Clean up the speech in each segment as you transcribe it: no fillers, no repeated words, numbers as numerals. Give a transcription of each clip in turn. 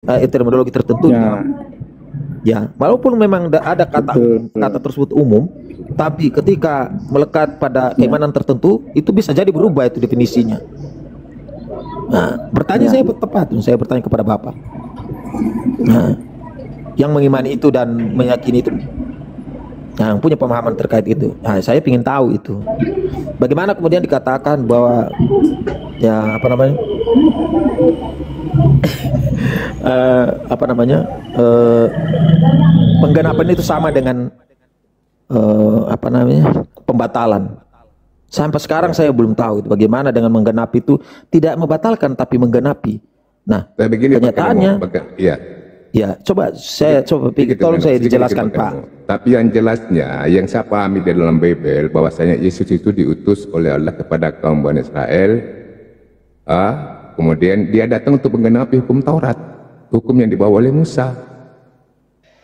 terminologi tertentu Ya, ya, walaupun memang ada kata betul, betul. kata tersebut umum, tapi ketika melekat pada Ya, keimanan tertentu, itu bisa jadi berubah itu definisinya. Nah, bertanya ya, saya tepat, saya bertanya kepada Bapak. Nah, yang mengimani itu dan meyakini itu, nah, yang punya pemahaman terkait itu. Nah, saya ingin tahu itu. Bagaimana kemudian dikatakan bahwa ya apa namanya? Apa namanya? Penggenapan itu sama dengan apa namanya? Pembatalan. Sampai sekarang saya belum tahu itu bagaimana dengan menggenapi itu tidak membatalkan tapi menggenapi. Nah, Nah, begini Pak kenyataannya Kedemo, iya. ya coba saya coba pikir, Sedikit, tolong saya sedikit, dijelaskan Pak Pak. Kedemo. Tapi yang jelasnya, yang saya pahami di dalam Bible, bahwasanya Yesus itu diutus oleh Allah kepada kaum Bani Israel, kemudian dia datang untuk menggenapi hukum Taurat, hukum yang dibawa oleh Musa.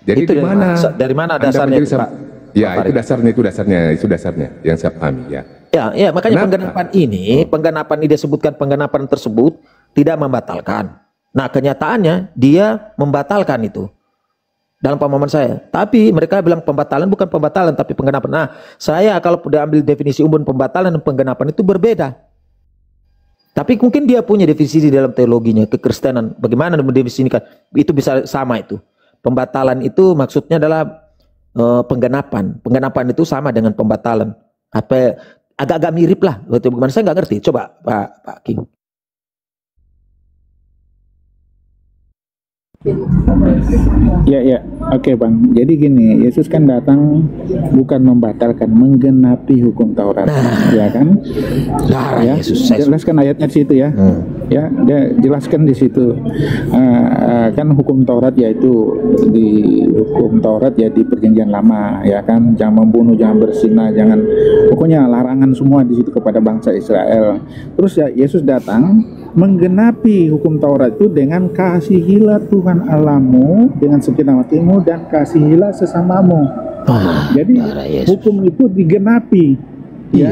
Jadi Itu di mana? dari mana Anda dasarnya menjadi itu, Pak? Ya, Pak itu dasarnya yang saya pahami ya. Ya, makanya Kenapa? penggenapan ini disebutkan penggenapan tersebut tidak membatalkan. Nah, kenyataannya dia membatalkan itu dalam pemahaman saya. Tapi mereka bilang pembatalan bukan pembatalan tapi penggenapan. Nah, saya kalau udah ambil definisi umum pembatalan dan penggenapan itu berbeda. Tapi mungkin dia punya definisi di dalam teologinya kekristenan. Bagaimana mendefinisikan? Itu bisa sama itu. Pembatalan itu maksudnya adalah penggenapan. Penggenapan itu sama dengan pembatalan. Apa agak-agak mirip lah. Bagaimana saya nggak ngerti. Coba Pak King. ya, oke Bang. Jadi gini, Yesus kan datang bukan membatalkan, menggenapi hukum Taurat, ya kan? Darah Ya, Yesus. Saya jelaskan ayatnya di situ ya. Ya, dia jelaskan di situ. Kan hukum Taurat yaitu di hukum Taurat ya di Perjanjian Lama, ya kan? Jangan membunuh, jangan berzina, jangan, pokoknya larangan semua di situ kepada bangsa Israel. Terus ya Yesus datang menggenapi hukum Taurat itu dengan kasihilah Tuhan Allahmu dengan segenap hatimu dan kasihilah sesamamu. Jadi darah Yesus. hukum itu digenapi, ya,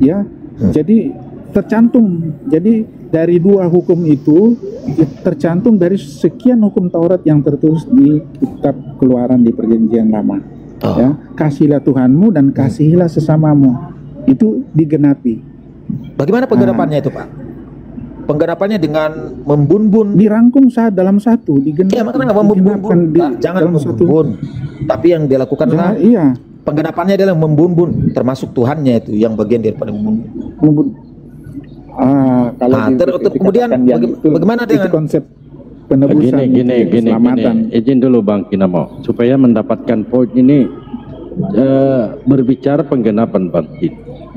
ya. Jadi tercantum. Jadi dari dua hukum itu tercantum dari sekian hukum Taurat yang tertulis di kitab Keluaran di Perjanjian Lama. Ya, kasihilah Tuhanmu dan kasihilah sesamamu. Itu digenapi. Bagaimana penggenapannya itu Pak? Penggenapannya dengan membun-bun. Dirangkum dalam satu, digenapi. Iya, makanya nggak membun-bun. Jangan membun. Tapi yang dilakukan adalah iya. penggenapannya adalah membun-bun, termasuk Tuhannya itu yang bagian daripada membun. Kalau kemudian bagaimana dengan konsep penebusan gini, keselamatan? izin dulu Bang Kinamo, supaya mendapatkan poin ini berbicara penggenapan Bang.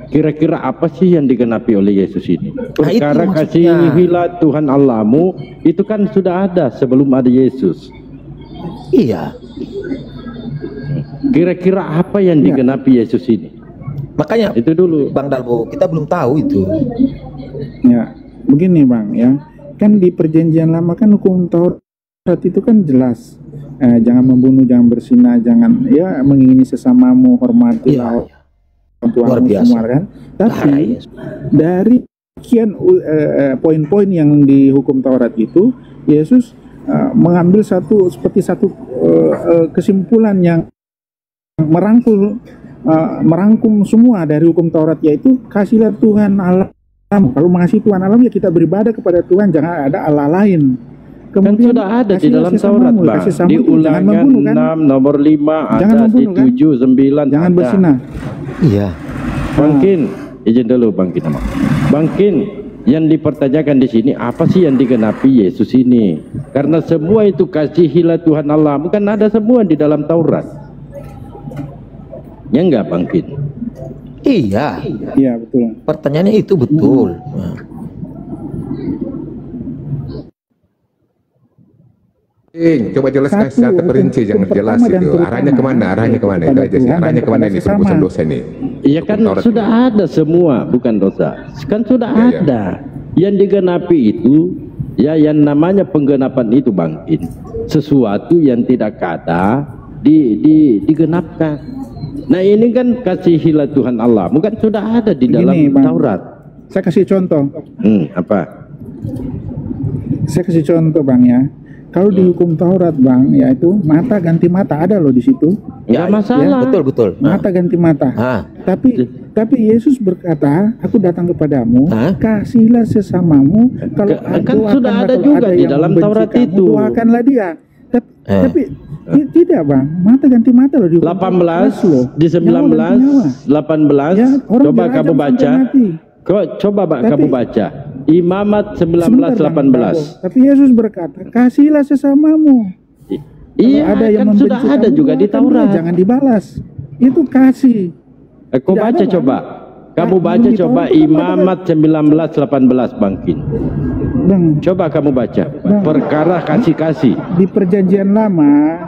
Kira-kira apa sih yang digenapi oleh Yesus ini? Perkara kasihilah Tuhan Allahmu itu kan sudah ada sebelum ada Yesus. Iya. Kira-kira apa yang digenapi Yesus ini? Makanya itu dulu Bang Dalbo, kita belum tahu itu. Ya, begini Bang ya. Kan di Perjanjian Lama kan hukum Taurat itu kan jelas. Jangan membunuh, jangan berzina, jangan ya mengingini sesamamu, hormatilah luar biasa semua kan. Tapi dari sekian poin-poin yang di hukum Taurat itu, Yesus mengambil satu kesimpulan yang merangkum semua dari hukum Taurat, yaitu kasihlah Tuhan Allah. Kalau mengasihi Tuhan Allah ya kita beribadah kepada Tuhan, jangan ada Allah lain. Kemudian kan sudah ada di dalam Taurat Bang, di Ulangan 6 nomor 5 ada, di 7, 9 jangan berzina. Iya. Bangkin, izin dulu Bangkin. Bangkin, yang dipertanyakan di sini apa sih yang digenapi Yesus ini? Karena semua itu kasihilah Tuhan Allah, bukan ada semua di dalam Taurat. Ya enggak Bangkin? Iya. Iya betul. Pertanyaannya itu betul. Coba jelaskan secara terperinci, jangan jelas itu. Arahnya kemana? Arahnya kemana? Itu aja sih. Arahnya kemana ini terobosan dosa ini? Iya kan sudah ada semua, bukan dosa. Kan sudah ada. Yang digenapi itu, ya yang namanya penggenapan itu Bangkin. Sesuatu yang tidak ada digenapkan. Nah ini kan kasihilah Tuhan Allah, bukan sudah ada di dalam Taurat. Saya kasih contoh. Apa? Saya kasih contoh Bang ya. Kalau di hukum Taurat Bang, yaitu mata ganti mata, ada loh di situ. Ya, masalah. Betul. Mata ganti mata. Tapi Yesus berkata, aku datang kepadamu, kasihlah sesamamu. Kalau kan sudah ada juga di dalam Taurat itu. Doakanlah dia. Tapi tidak Bang, mata ganti mata loh di 18 loh. di 19 18 Ya, coba kamu baca. Coba kamu baca Imamat 19:18. Tapi Yesus berkata, kasihlah sesamamu. Iya, ada yang kan sudah membenci ada kamu, juga di Taurat. jangan dibalas. Itu kasih. Kau baca coba. Kamu baca coba Imamat 19:18 Bangkin. Bang, coba kamu baca. Perkara kasih-kasih. Di perjanjian lama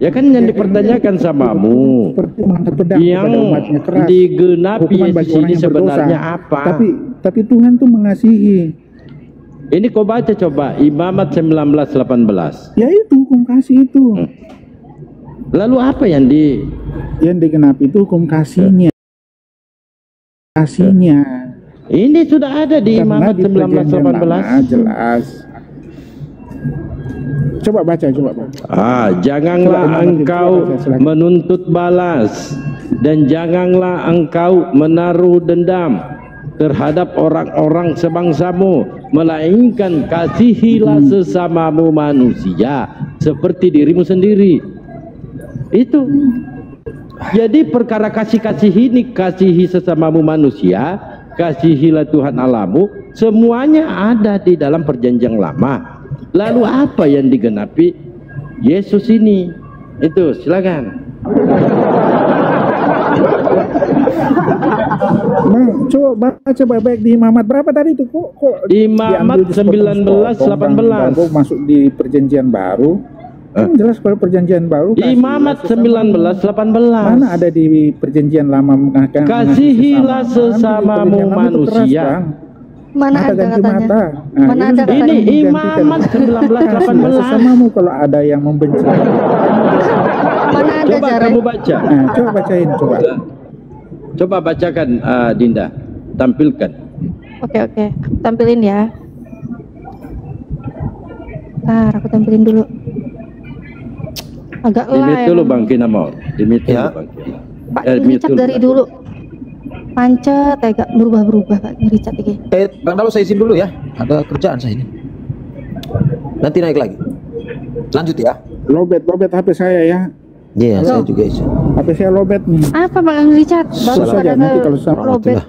ya kan yang dipertanyakan samamu yang digenapi Yesus ini sebenarnya apa? Tapi Tuhan tuh mengasihi. Ini kau baca coba Imamat 19:18. Ya itu hukum kasih itu. Lalu apa yang digenapi itu hukum kasihnya. Kasihnya. Ini sudah ada di Imamat 19:18. Jelas. Coba baca. Janganlah engkau menuntut balas dan janganlah engkau menaruh dendam terhadap orang-orang sebangsamu, melainkan kasihilah sesamamu manusia seperti dirimu sendiri. Itu. Jadi perkara kasih-kasih ini, kasihi sesamamu manusia, kasihilah Tuhan Allahmu, semuanya ada di dalam perjanjian lama. Lalu apa yang digenapi Yesus ini? Itu silakan. Bang, coba baca baik-baik di Imamat berapa tadi itu kok Imamat 19:18 masuk di perjanjian baru. Kan jelas kalau perjanjian baru Imamat 19:18. mana ada di perjanjian lama kasihilah sesamamu manusia. Mana ada katanya? Mana ada katanya? Ini Imamat 19:18. Sesamamu kalau ada yang membenci. Mana ada coba jarak? kamu baca. Coba bacain Coba bacakan Dinda, tampilkan. Oke, tampilin ya. Ntar aku tampilin dulu. Agak Dimit live. dulu Bang Kinamau. Dimit dulu Ya. Bang Kinamau. Pak Richard dari dulu. Pancet, agak berubah Pak Richard ini. Bang Dalu saya izin dulu ya. Ada kerjaan saya ini. Nanti naik lagi. Lanjut ya. Lobet HP saya ya. Iya, saya juga izin. HP saya lobet nih. Apa Bang Richard? Baru Saja pada nanti kalau sama lobet.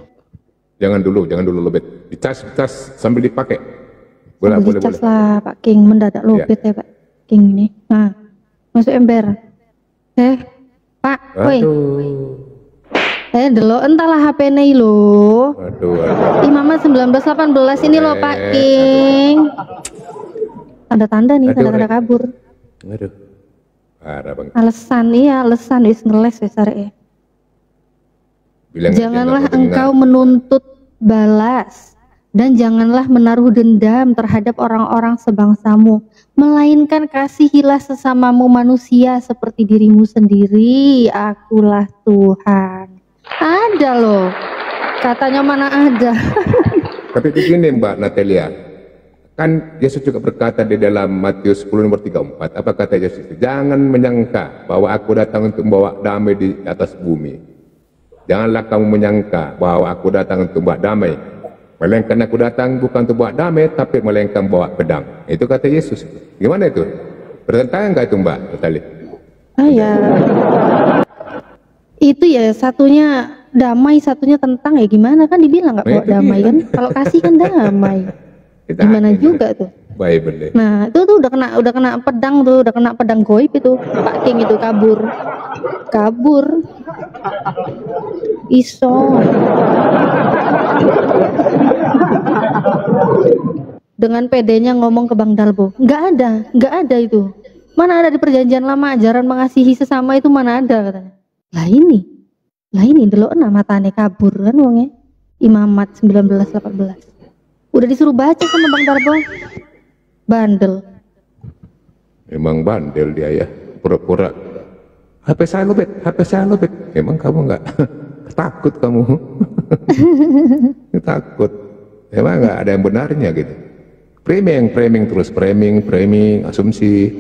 Jangan dulu lobet. Dicas sambil dipakai. Boleh. Dicas lah Pak King, mendadak lobet ya Pak King ini. Nah, masuk ember. Pak, woi. Delok entahlah HP ini lo. Imamat 19:18 ini lo Pak King. Tanda-tanda nih, tanda-tanda kabur. Aduh. Parah Bang. Alasan wis ngeles wis arek. Janganlah engkau menuntut balas dan janganlah menaruh dendam terhadap orang-orang sebangsamu, melainkan kasihilah sesamamu manusia seperti dirimu sendiri. Akulah Tuhan. Ada loh, katanya mana ada. Tapi begini Mbak Natalia, kan Yesus juga berkata di dalam Matius 10:34, apa kata Yesus? Jangan menyangka bahwa aku datang untuk membawa damai di atas bumi. Janganlah kamu menyangka bahwa aku datang untuk membawa damai, melainkan aku datang bukan untuk membawa damai, tapi melainkan membawa pedang. Itu kata Yesus. Gimana itu? Bertentangan nggak itu Mbak Natalia? Ya. Itu ya, satunya damai, satunya tentang ya gimana, kan dibilang nggak bawa damai kan? Kalau kasih kan damai. Gimana juga tuh? Baik bener. Nah itu tuh udah kena pedang tuh, udah kena pedang goib itu Pak King itu kabur. Iso. Dengan pedenya ngomong ke Bang Dalbo, nggak ada itu. Mana ada di perjanjian lama ajaran mengasihi sesama itu, mana ada katanya. Lah ini delok matane kabur kan wongnya. Imamat 19:18. Udah disuruh baca sama Bang Darbo. Bandel. Memang bandel dia ya. Pura-pura. HP saya lobet. Emang kamu nggak takut kamu? Takut. Emang nggak ada yang benarnya gitu. Framing terus, framing, asumsi.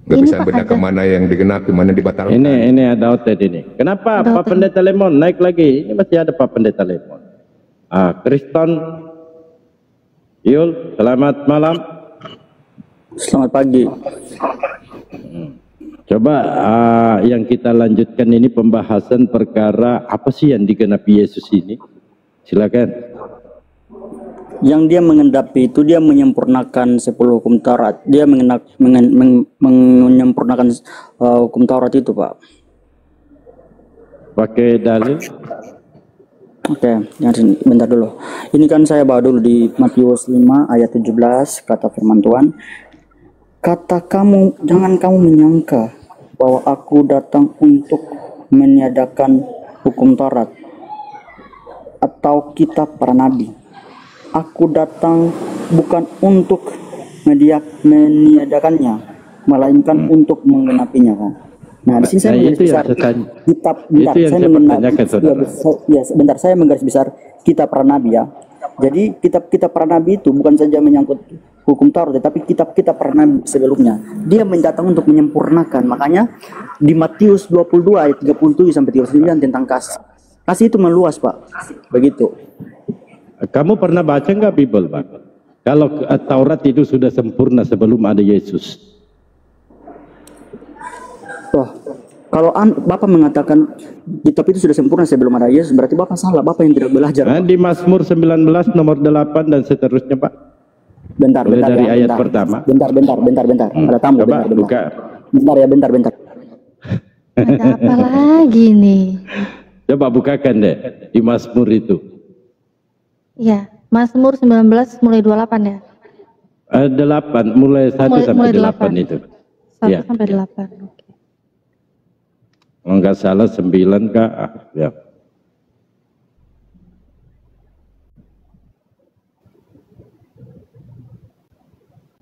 Nggak Ini bisa Pak, bedakan ada. mana yang digenapi, mana yang dibatalkan. Ini ada outet ini. Kenapa Ada Pak outet. Pendeta Lemon naik lagi? Ini masih ada Pak Pendeta Lemon. Kriston Yul, selamat malam. Selamat pagi. Coba yang kita lanjutkan ini pembahasan perkara apa sih yang digenapi Yesus ini? Silakan. Yang dia mengendapi itu dia menyempurnakan 10 hukum Taurat. Dia menyempurnakan hukum Taurat itu, Pak. Pakai dalil. Oke, yang sini, bentar dulu. Ini kan saya bawa dulu di Matius 5 ayat 17, kata firman Tuhan. Kata kamu, jangan kamu menyangka bahwa aku datang untuk meniadakan hukum Taurat atau kitab para nabi. Aku datang bukan untuk meniadakannya, melainkan untuk menggenapinya, kan. Nah, di sini saya menggaris itu yang besar saya tanya. kitab, Itu bentar, yang saya pertanyakan, saudara. bentar, saya menggaris besar kitab para nabi, ya. Jadi kitab-kitab para nabi itu bukan saja menyangkut hukum Taurat, tetapi kitab-kitab para nabi sebelumnya. Dia mendatang untuk menyempurnakan. Makanya di Matius 22 ayat 37 sampai 39 tentang kasih. Kasih itu meluas, Pak. Begitu. Kamu pernah baca nggak Bible, Pak? Kalau Taurat itu sudah sempurna sebelum ada Yesus. Wah, kalau Bapak mengatakan kitab itu sudah sempurna sebelum ada Yesus, berarti Bapak salah. Bapak yang tidak belajar. Di Mazmur 19 nomor 8 dan seterusnya, Pak. Bentar, Mulai bentar, dari ya, ayat bentar. pertama. Bentar. Ada tamu, Coba bentar. buka. Bentar ya, bentar. Ada apa lagi nih? Coba bukakan deh di Mazmur itu. Ya, Mazmur 19 mulai 28 ya. 8 mulai 1 sampai 8 itu. 1 Ya. sampai 8. Oke. Enggak salah 9 Kak. Ya.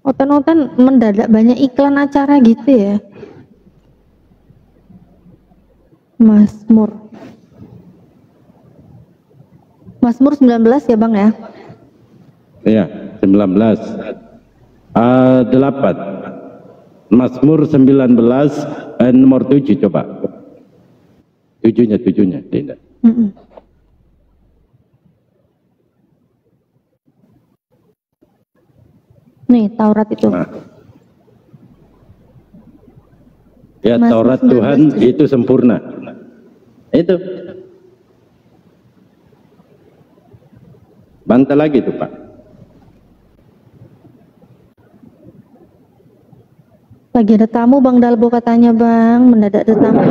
Otan-otan mendadak banyak iklan acara gitu ya. Mazmur 19 ya Bang ya. Iya, 19. 8. Mazmur 19 nomor 7 coba. Tujuhnya tidak. Nih Taurat itu. Nah. Ya, Mazmur Taurat 19. Tuhan itu sempurna. Itu. Bantah lagi tuh Pak. Lagi ada tamu Bang Dalbo katanya Bang, mendadak ada tamu.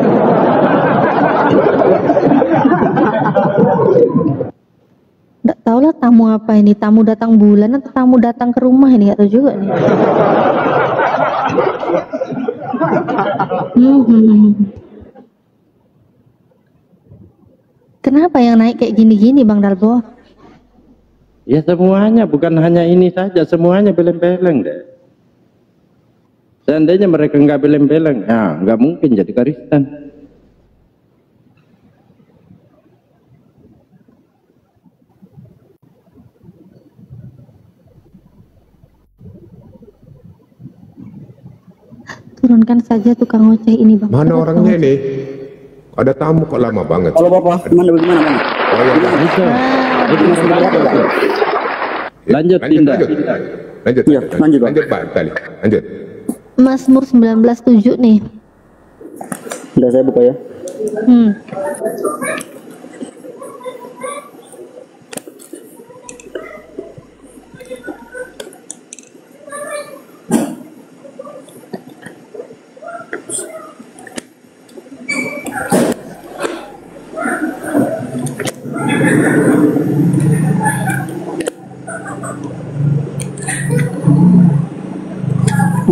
Nggak tahu lah tamu apa ini, tamu datang bulan atau tamu datang ke rumah ini, nggak tahu juga nih. Kenapa yang naik kayak gini-gini Bang Dalbo? Ya semuanya, bukan hanya ini saja, semuanya beleng-beleng deh. Seandainya mereka nggak beleng-beleng, ya nggak mungkin jadi Kristen. Turunkan saja tukang ngoceh ini Bang. Mana Ada orangnya tukang ini? Ada tamu kok lama banget. Kalau Bapak bagaimana, Bang? Oh ya, Bang. Lanjut, Dinda. Lanjut, Iya, lanjut, Bang. lanjut Pak tadi. Lanjut. Mazmur 19:7 nih. Sudah saya buka ya.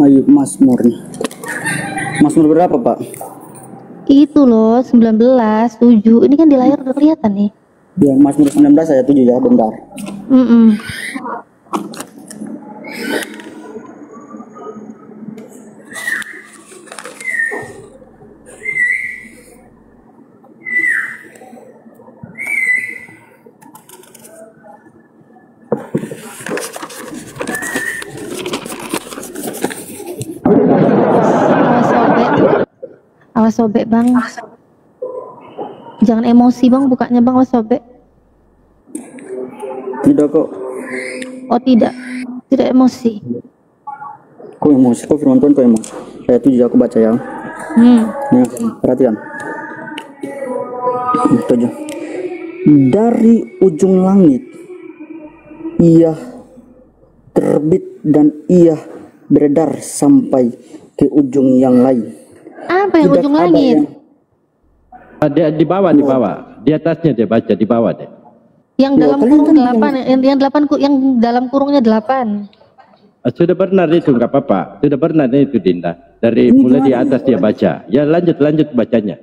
Ayo Mazmur nih. Mazmur berapa, Pak? Itu loh 19:7. Ini kan di layar udah kelihatan nih. Ya, Mazmur 19 ayat 7 ya, bentar. Awas sobek bang. Jangan emosi bang, bukanya bang, awas sobek. Tidak kok. Oh tidak, tidak emosi. Kok emosi? Kok firman Tuhan kok emosi? Ayat 7 aku baca ya. Nih, perhatikan. 7. Dari ujung langit ia terbit dan ia beredar sampai ke ujung yang lain. Apa yang Tidak ujung ada langit? Dia di bawah, di atasnya dia baca di bawah deh. Yang dalam kurung 8, yang dalam kurungnya 8. Sudah benar itu, nggak apa-apa. Sudah benar itu Dinda. Dari mulai di atas dia baca. Ya lanjut bacanya.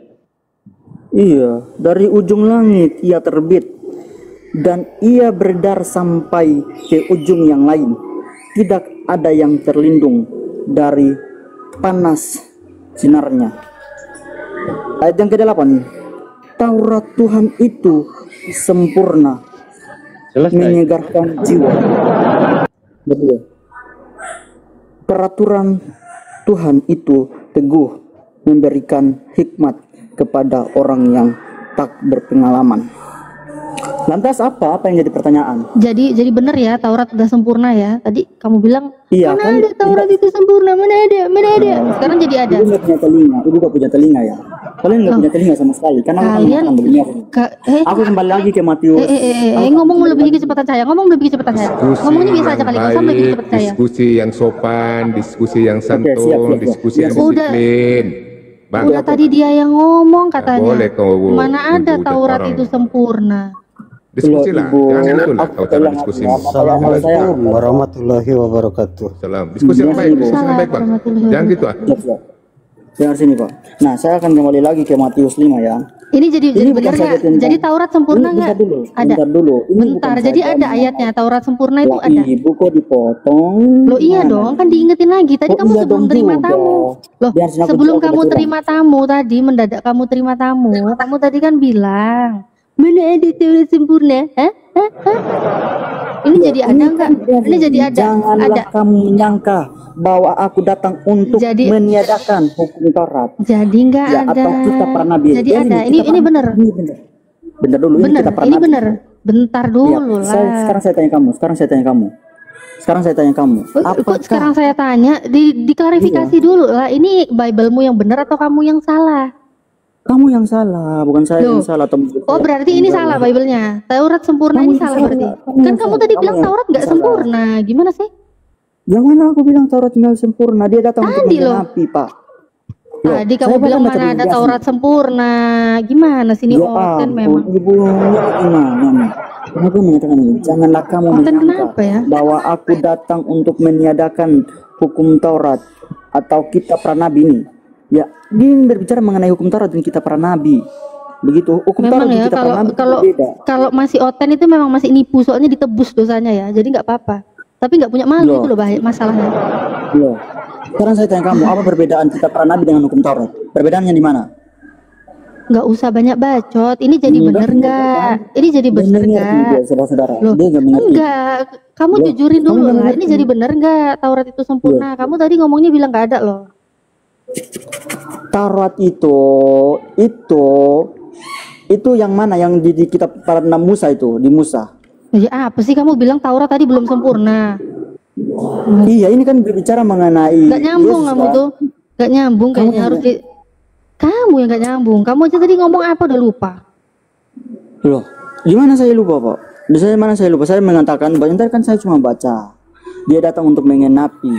Iya, dari ujung langit ia terbit dan ia beredar sampai ke ujung yang lain. Tidak ada yang terlindung dari panas sinarnya. Ayat yang ke-8. Taurat Tuhan itu sempurna, Selesai. menyegarkan jiwa. Betul. Peraturan Tuhan itu teguh, memberikan hikmat kepada orang yang tak berpengalaman. Lantas apa yang jadi pertanyaan? Jadi benar ya, Taurat udah sempurna ya. Tadi kamu bilang Iya, mana kan? ada Taurat itu sempurna, mana ada. Sekarang jadi ada. Ibu nggak punya telinga, ibu nggak punya telinga ya. Kalian nggak punya telinga sama sekali. Karena aku Kalian kan begini. Aku kembali lagi ke Matius. Ngomong lebih kecepatan saya. Ngomongnya biasa aja kali, nggak usah lebih kecepatan saya. Diskusi yang sopan, diskusi yang santun, siap. diskusi yang Udah. disiplin. Bang, Udah tadi dia yang ngomong katanya. boleh kau Mana ada ujuk-ujuk Taurat orang. itu sempurna. diskusi lah, Ibu, jangan itu lah aku kau cara bilang diskusi. apa, Assalamualaikum warahmatullahi wabarakatuh. Salam. Diskusi yang baik, diskusi yang baik, Bang. Waalaikumsalam. Jangan gitu ah. Siap. Dengar sini Pak. Nah, saya akan kembali lagi ke Matius 5 ya. Ini jadi Ini benar bukan nggak? saja tentang- Jadi Taurat sempurna Ini nggak? bentar dulu, Ada. bentar dulu. Ini Bentar, bukan jadi saja ada ayatnya Taurat sempurna itu Lah, ada. Ibu kok dipotong? Loh iya Gimana? dong, kan diingetin lagi. Tadi Oh, kamu iya sebelum dong terima juga. tamu. Loh, Biar sini aku sebelum jawab kamu kebetulan. terima tamu tadi, mendadak kamu terima tamu, kamu tadi kan bilang, mana ada Taurat sempurna? Hah? Ini jadi ada nggak? Ini jadi ada. Janganlah Ada. kamu menyangka bahwa aku datang untuk Jadi- meniadakan hukum Taurat. Jadi nggak Ya, ada. atau kita para nabi. Jadi Ya, ada. kita Ini para- benar. Ini benar. Bentar dulu, Benar. kita para Ini nabi. benar. Bentar Iya, dulu lah. sekarang saya tanya kamu. Sekarang saya tanya kamu. Kok sekarang saya tanya, diklarifikasi dulu lah. Ini Bible-mu yang benar atau kamu yang salah? Kamu yang salah, bukan saya Loh. yang salah. Oh berarti ini salah Bible-nya. Taurat sempurna Kamu ini yang salah salah. berarti. Kamu Kan yang kamu salah. tadi Kamu bilang yang Taurat nggak salah. sempurna. Gimana sih? Yang mana aku bilang Taurat nggak sempurna? Dia datang untuk Tadi loh. menggenapi, Pak. Loh, Tadi saya kamu bilang baca mana di ada Biasa. Taurat sempurna. Gimana sih ini Ya Oten ampun, memang. Ibu gimana nih? Kenapa mengatakan ini? Janganlah kamu Oten menyangka kenapa ya? bahwa aku datang untuk meniadakan hukum Taurat atau kitab para nabi ini. Ya, dia berbicara mengenai hukum Taurat dan kitab para nabi. Begitu, hukum Memang Taurat dan ya kitab para kalau nabi kalau berbeda. kalau masih Oten itu memang masih nipu soalnya ditebus dosanya ya. Jadi nggak apa-apa. Tapi nggak punya malu Loh. itu loh bahaya masalahnya. Loh. Sekarang saya tanya kamu, apa perbedaan kitab para nabi dengan hukum Taurat? Perbedaannya di mana? Nggak usah banyak bacot. Ini jadi Iya, bener bener, nggak? kan? Ini jadi Dia bener mengerti, nggak? dia, saudara-saudara. Loh, Dia nggak mengerti. enggak. Kamu Loh, jujurin kamu dulu nggak lah. Ini mengerti. jadi bener nggak Taurat itu sempurna? Kamu tadi ngomongnya bilang nggak ada loh. Taurat itu yang mana yang di kitab para nabi Musa itu, di Musa. Jadi apa sih kamu bilang Taurat tadi belum sempurna? Iya, ini kan berbicara mengenai Nggak nyambung Yesus, kamu kan? tuh. Nggak nyambung Kamu kayaknya yang harus di. Kamu yang nggak nyambung. Kamu aja tadi ngomong apa udah lupa. Loh, gimana saya lupa, Pak? Di saya mana saya lupa? Saya mengatakan, bentar kan saya cuma baca. Dia datang untuk mengenapi.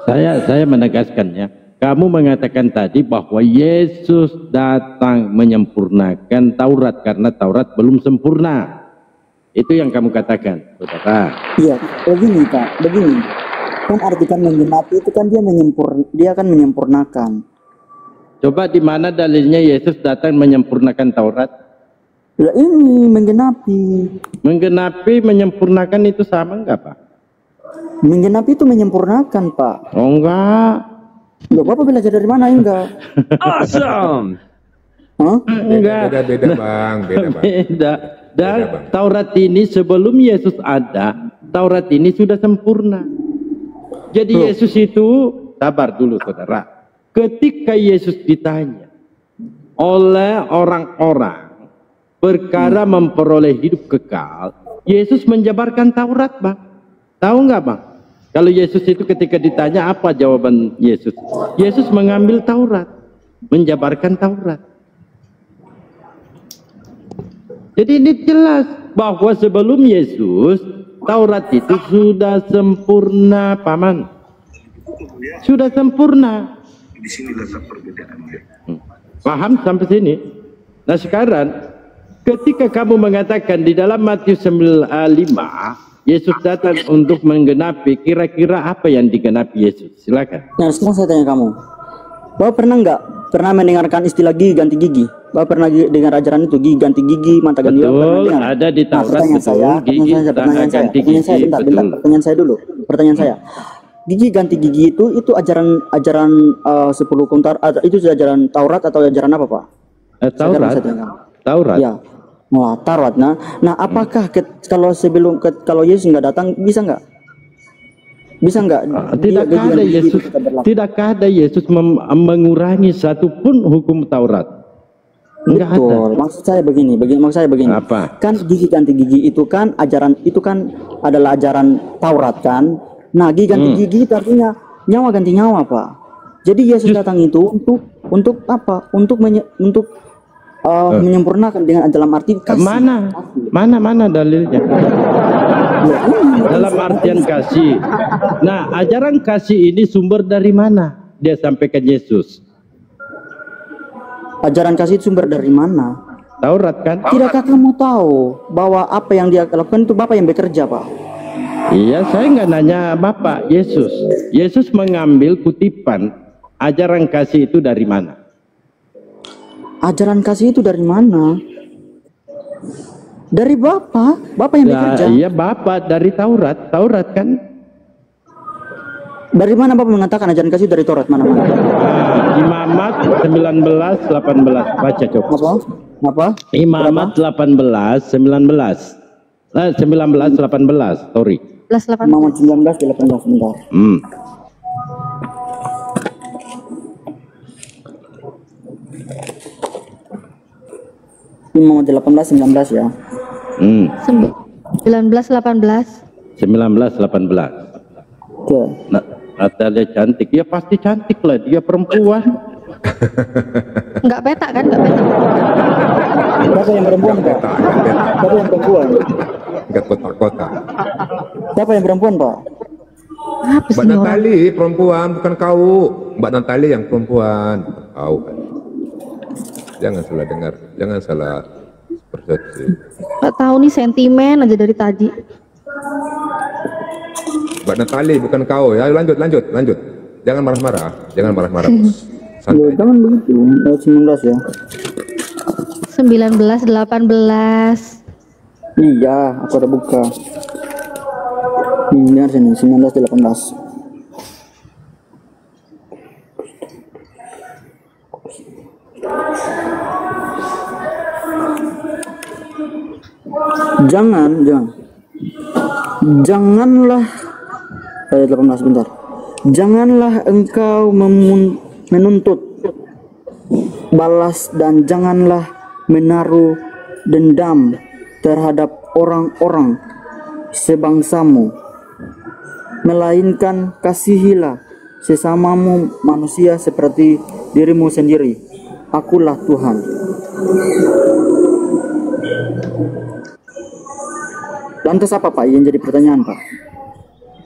Saya menegaskan ya. Kamu mengatakan tadi bahwa Yesus datang menyempurnakan Taurat karena Taurat belum sempurna. Itu yang kamu katakan, saudara. Iya, begini Pak, begini. Kan artikan menggenapi itu kan dia akan menyempurnakan. Coba di mana dalilnya Yesus datang menyempurnakan Taurat? Ya ini menggenapi. Menggenapi, menyempurnakan itu sama enggak, Pak? Menggenapi itu menyempurnakan, Pak. Oh enggak. Loh, Bapak belajar dari mana enggak? Awesome. Hah? Enggak. Beda Bang, beda Bang. Beda. Dan Beda, Bang. Taurat ini sebelum Yesus ada, Taurat ini sudah sempurna. Jadi Loh. Yesus itu, sabar dulu saudara. Ketika Yesus ditanya, oleh orang-orang perkara memperoleh hidup kekal, Yesus menjabarkan Taurat, Bang. Tahu nggak, Bang? Kalau Yesus itu ketika ditanya apa jawaban Yesus? Yesus mengambil Taurat, menjabarkan Taurat. Jadi ini jelas bahwa sebelum Yesus, Taurat itu sudah sempurna, Paman. Sudah sempurna. Disinilah perbedaannya. Paham sampai sini? Nah sekarang, ketika kamu mengatakan di dalam Matius 5, Yesus datang untuk menggenapi, kira-kira apa yang digenapi Yesus? Silakan. Nah sekarang saya tanya kamu, Bapak pernah mendengarkan istilah gigi ganti gigi? Bapak pernah dengar ajaran itu, gigi ganti gigi, mata ganti otak? Betul, ada di Taurat, pertanyaan saya dulu. Pertanyaan saya, gigi ganti gigi itu ajaran 10 hukum Taurat, itu ajaran Taurat atau ajaran apa, Pak? Taurat. Ya. Wah, Taurat. Nah apakah kalau Yesus nggak datang, bisa nggak? Tidakkah ada Yesus mengurangi satupun hukum Taurat? Enggak ada. Maksud saya begini. Apa? Kan gigi ganti gigi itu kan ajaran, itu kan adalah ajaran Taurat kan. Nah, gigi ganti gigi itu artinya nyawa ganti nyawa, Pak. Jadi Yesus datang itu untuk apa? Untuk menyempurnakan dengan dalam arti kasih. Mana dalilnya? Dalam artian kasih. Nah, ajaran kasih ini sumber dari mana? Dia sampaikan Yesus. Ajaran kasih itu sumber dari mana? Taurat kan? Tidakkah kamu tahu bahwa apa yang dia lakukan itu Bapak yang bekerja, Pak? Iya, saya nggak nanya Bapak, Yesus. Yesus mengambil kutipan ajaran kasih itu dari mana? Ajaran kasih itu dari mana? Dari Bapak yang bekerja. Iya, Bapak dari Taurat kan? Dari mana Bapak mengatakan ajaran kasih dari Taurat? Mana? Imamat 19:18. Baca coba. Apa? Imamat 19:18. Sorry. Imamat 19:18 bentar. Imamat 18:19 ya. 19:18. 19:18. Oke. Natalia cantik, ya pasti cantik lah, dia perempuan. Enggak petak kan? Enggak petak. Siapa yang perempuan, Pak? Siapa yang perempuan? Enggak kotak-kotak. Siapa yang perempuan, Pak? Apa sih Mbak Natali perempuan, bukan kau. Mbak Natali yang perempuan. Kau kan. Jangan salah dengar, jangan salah persepsi. Enggak tahu nih, sentimen aja dari tadi. Mbak Natali bukan kau ya. Lanjut. Jangan marah-marah, bos. Santai. Jangan begitu. 19 ya. 19:18. Iya, aku udah buka. Benar sini 19:18. Janganlah ayat 18 bentar. Janganlah engkau menuntut balas dan janganlah menaruh dendam terhadap orang-orang sebangsamu, melainkan kasihilah sesamamu manusia seperti dirimu sendiri. Akulah Tuhan. Lantas apa, Pak, yang jadi pertanyaan, Pak?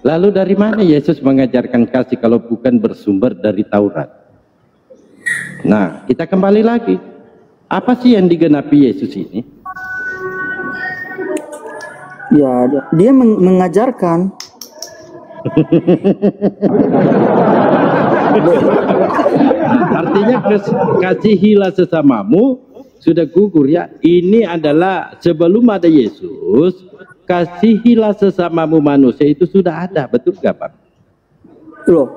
Lalu dari mana Yesus mengajarkan kasih kalau bukan bersumber dari Taurat? Nah, kita kembali lagi. Apa sih yang digenapi Yesus ini? Ya, dia mengajarkan. Artinya kasihilah sesamamu sudah gugur ya. Ini adalah sebelum ada Yesus, kasihilah sesamamu manusia itu sudah ada, betul gak Pak? Loh,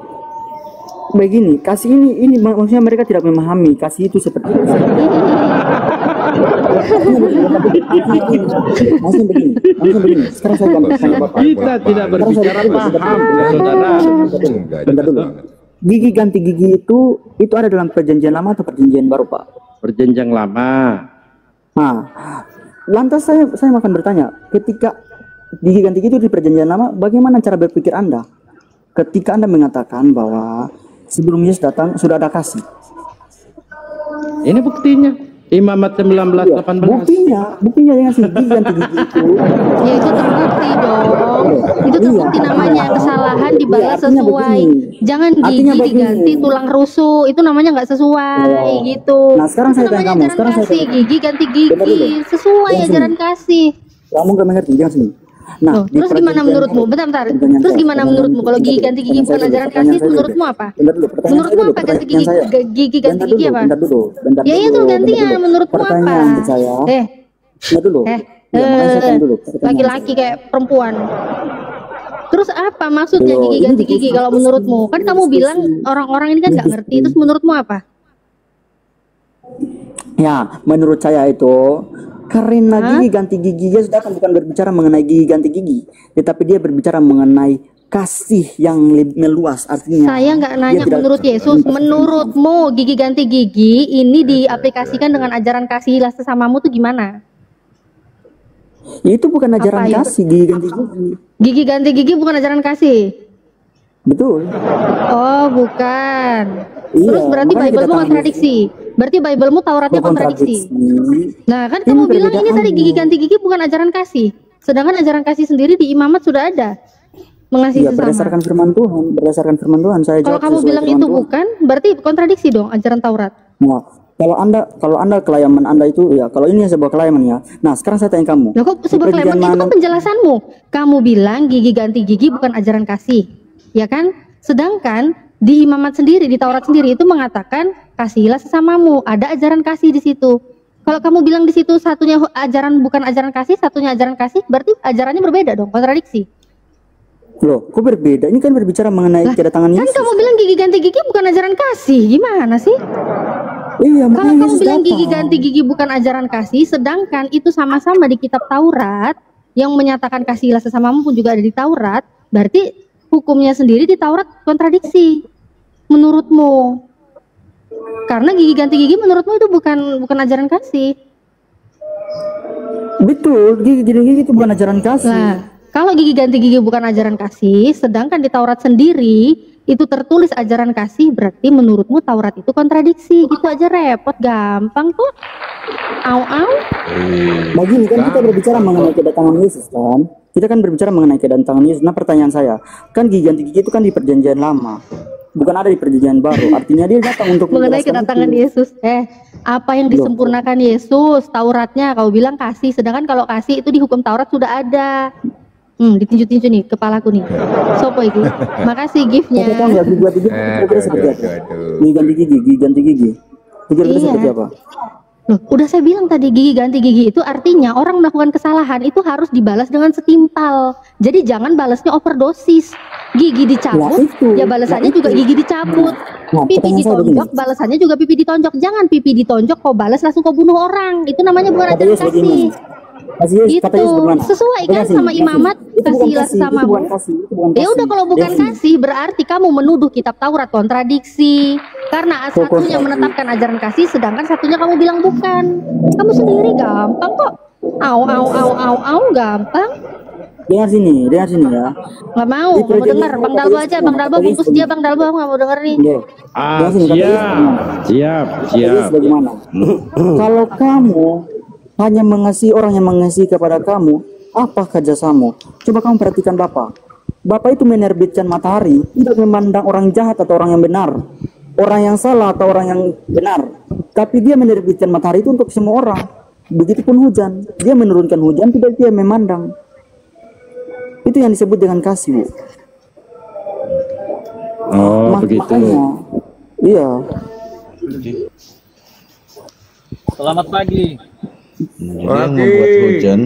begini, kasih ini maksudnya mereka tidak memahami kasih itu seperti apa. Maksudnya begini. Sekarang saya kita tidak berbicara paham, saudara. Bentar dulu. Gigi ganti gigi itu ada dalam perjanjian lama atau perjanjian baru, Pak? Perjanjian lama. Nah, lantas saya akan bertanya, ketika gigi ganti gigi itu di perjanjian lama, bagaimana cara berpikir Anda? Ketika Anda mengatakan bahwa sebelum Yesus datang sudah ada kasih. Ini buktinya. Imamat 1918. Buktinya dengan si gigi ganti gigi itu. Ya itu terbukti dong. Itu terbukti namanya kesalahan dibalas sesuai. Jangan gigi diganti tulang rusuk, itu namanya nggak sesuai gitu. Nah sekarang saya tanya kamu, sekarang saya tanya gigi ganti gigi sesuai ajaran kasih. Kamu gak mengerti, jangan sini. Nah, terus gimana menurutmu? Bentar. Terus gimana menurutmu kalau gigi ganti gigi bukan ajaran kasih? Menurutmu apa? Menurutmu apa ganti gigi ganti gigi apa? Ya itu gantian. Menurutmu apa? Laki-laki kayak perempuan. Terus apa maksudnya gigi ganti gigi kalau menurutmu? Kan kamu bilang orang-orang ini kan nggak ngerti. Terus menurutmu apa? Ya, menurut saya itu karena gigi ganti gigi, Yesus datang bukan berbicara mengenai gigi ganti gigi, tetapi dia berbicara mengenai kasih yang meluas. Artinya saya nggak nanya menurut Yesus, menurutmu gigi ganti gigi ini diaplikasikan dengan ajaran kasihilah sesamamu tuh gimana? Itu bukan ajaran kasih, gigi ganti gigi. Gigi ganti gigi bukan ajaran kasih. Betul. Oh, bukan. Terus berarti Bible-mu kontradiksi. Berarti Bible-mu Tauratnya kontradiksi. Nah, kan kamu bilang ini tadi gigi ganti gigi bukan ajaran kasih. Sedangkan ajaran kasih sendiri di imamat sudah ada. Mengasihi sesama. Berdasarkan firman Tuhan, saya kalau kamu bilang itu bukan, berarti kontradiksi dong ajaran Taurat. Nah, kalau anda kelayaman Anda itu ya, kalau ini sebuah kelayaman ya. Nah, sekarang saya tanya kamu. Loh, kok sebuah kelayaman itu kan penjelasanmu. Kamu bilang gigi ganti gigi bukan ajaran kasih. Ya kan? Sedangkan di imamat sendiri, di Taurat sendiri itu mengatakan kasihilah sesamamu. Ada ajaran kasih di situ. Kalau kamu bilang di situ satunya ajaran bukan ajaran kasih, satunya ajaran kasih, berarti ajarannya berbeda dong, kontradiksi. Loh, kok berbeda? Ini kan berbicara mengenai kedatangan Yesus. Kan kamu bilang gigi ganti gigi bukan ajaran kasih. Gimana sih? Iya, kalau kamu bilang gigi ganti gigi bukan ajaran kasih, sedangkan itu sama-sama di kitab Taurat yang menyatakan kasihilah sesamamu pun juga ada di Taurat, berarti hukumnya sendiri di Taurat kontradiksi menurutmu, karena gigi ganti gigi menurutmu itu bukan ajaran kasih. Betul, gigi ganti gigi itu bukan ajaran kasih. Nah, kalau gigi ganti gigi bukan ajaran kasih, sedangkan di Taurat sendiri itu tertulis ajaran kasih, berarti menurutmu Taurat itu kontradiksi. Gitu aja repot, gampang kok. Bagi ini kan kita berbicara mengenai kedatangan Yesus kan. Kita kan berbicara mengenai kedatangan Yesus. Nah, pertanyaan saya, kan gigi ganti gigi itu kan di perjanjian lama, bukan ada di perjanjian baru. Artinya dia datang untuk mengenai kedatangan Yesus. Apa yang disempurnakan Yesus? Tauratnya kau bilang kasih, sedangkan kalau kasih itu di hukum Taurat sudah ada. Ditinju-tinju nih kepalaku nih. Sopo iki? Makasih gift-nya. Gigi ganti gigi, gigi ganti gigi. Kira-kira seperti apa? Loh, udah saya bilang tadi gigi ganti gigi itu artinya orang melakukan kesalahan itu harus dibalas dengan setimpal. Jadi jangan balasnya overdosis. Gigi dicabut, ya balasannya juga gigi dicabut. Pipi ditonjok, balasannya juga pipi ditonjok. Jangan pipi ditonjok kau balas langsung kau bunuh orang. Itu namanya bukan ajaran kasih. Itu sesuai kan sama imamat, kasihilah sesamamu. Ya udah, kalau bukan kasih berarti kamu menuduh kitab Taurat kontradiksi. Karena satunya menetapkan ajaran kasih, sedangkan satunya kamu bilang bukan. Kamu sendiri gampang kok. Gampang. Dengar sini ya. Nggak mau denger. Bang Dalbo aja, Bang Dalbo bungkus dia, Bang Dalbo nggak mau denger nih. Siap. Bagaimana? Kalau kamu hanya mengasihi orang yang mengasihi kepada kamu, apakah jasamu? Coba kamu perhatikan Bapak. Bapak itu menerbitkan matahari, tidak memandang orang jahat atau orang yang benar, orang yang salah atau orang yang benar, tapi dia menerbitkan matahari itu untuk semua orang. Begitupun hujan, dia menurunkan hujan, tidak dia memandang. Itu yang disebut dengan kasih, Bu. Oh, begitu. Makanya, iya. Selamat pagi. Jadi yang membuat hujan,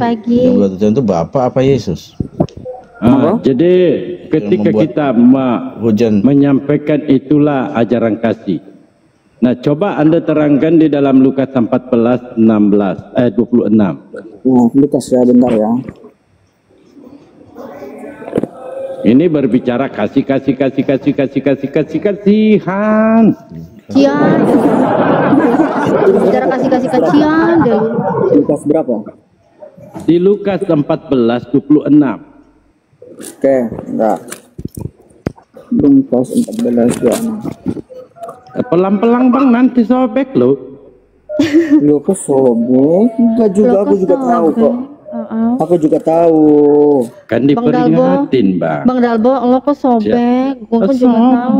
itu Bapak apa Yesus? Jadi ketika kita menyampaikan itulah ajaran kasih. Nah, coba Anda terangkan di dalam Lukas 14:26. Lukas ya, bentar ya. Ini berbicara kasihan. Cian. Bicara kasih kacian deh. Lukas berapa? Di Lukas 14:26. Oke, enggak. Lukas 14:26. Pelan-pelan bang, nanti sobek lo. Lo kok sobek? Enggak juga, aku juga tahu kok. Aku juga tahu. Kan diperingatin bang. Bang Dalbo, lo kok sobek? Gue kan juga tahu.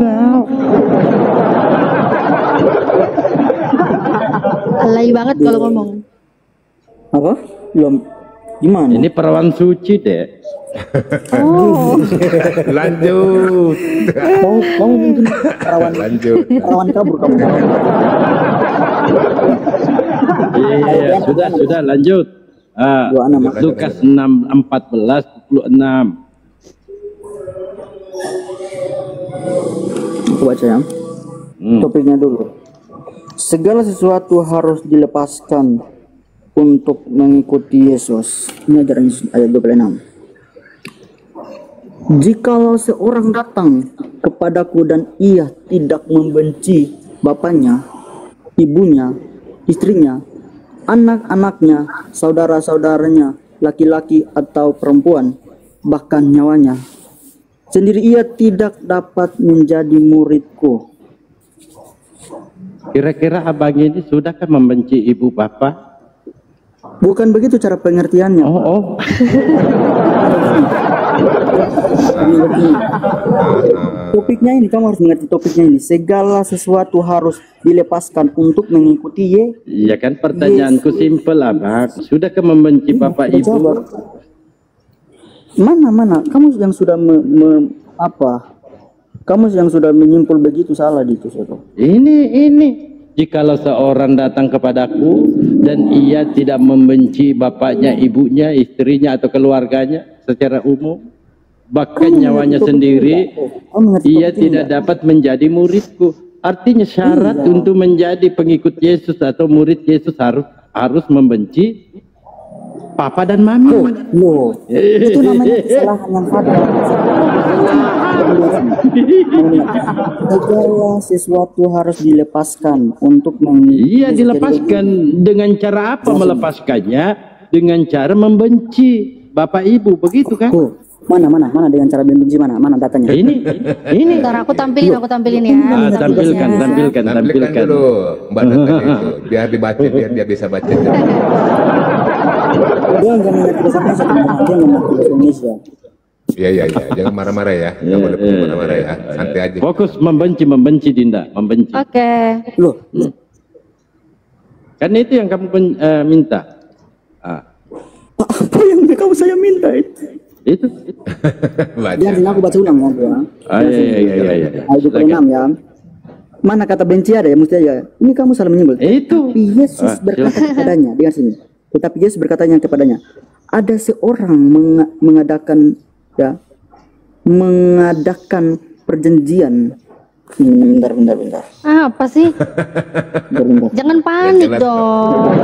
Alay banget kalau ngomong. Apa? Belum. Gimana? Ini perawan suci deh. Oh. Lanjut. Kamu mungkin perawan. Lanjut. Perawan kabur kamu. Iya, sudah lanjut. Lukas 6:14-26. Aku baca ya. Topiknya dulu. Segala sesuatu harus dilepaskan untuk mengikuti Yesus. Ini ajaran Yesus ayat 26. Jikalau seorang datang kepadaku dan ia tidak membenci bapaknya, ibunya, istrinya, anak-anaknya, saudara-saudaranya, laki-laki atau perempuan, bahkan nyawanya sendiri, ia tidak dapat menjadi muridku. Kira-kira abang ini sudahkah membenci ibu bapak? Bukan begitu cara pengertiannya. Oh. Topiknya ini, kamu harus mengerti topiknya ini. Segala sesuatu harus dilepaskan untuk mengikuti Iya kan, pertanyaanku simpel abang. Sudahkah membenci bapak ibu? Mana? Kamu yang sudah Kamu yang sudah menyimpul begitu salah di itu. Ini. Jikalau seorang datang kepadaku dan ia tidak membenci bapaknya, ibunya, istrinya atau keluarganya secara umum, bahkan nyawanya sendiri, ia tidak dapat menjadi muridku. Artinya syarat untuk menjadi pengikut Yesus atau murid Yesus harus membenci papa dan mama. Itu namanya kesalahan yang fatal. Segala sesuatu harus dilepaskan untuk Iya, dilepaskan. Dengan cara apa melepaskannya? Dengan cara membenci bapak ibu, begitu kan? Mana dengan cara membenci, mana datanya? Ini. Ntar aku tampilin ya. Tampilkan dulu Mbak Natalia itu, biar dibaca, biar dia bisa baca. Dia nggak mengerti bahasa Indonesia, dia nggak mengerti bahasa Indonesia. Iya, jangan marah-marah ya, nggak boleh marah-marah ya, santai aja. Fokus membenci Dinda, membenci. Oke. Loh, kan itu yang kamu minta. Apa yang saya minta itu? Biar aku baca ulang ya. Iya. Ayat 26 ya. Mana kata benci ada ya, mesti aja. Ini kamu salah menyimpul. Itu. Tapi Yesus berkata kepadanya, dengar sini. Tetapi Yesus berkatanya kepadanya, ada seorang mengadakan perjanjian. Bentar. Apa sih? Bentar. Jangan panik dong.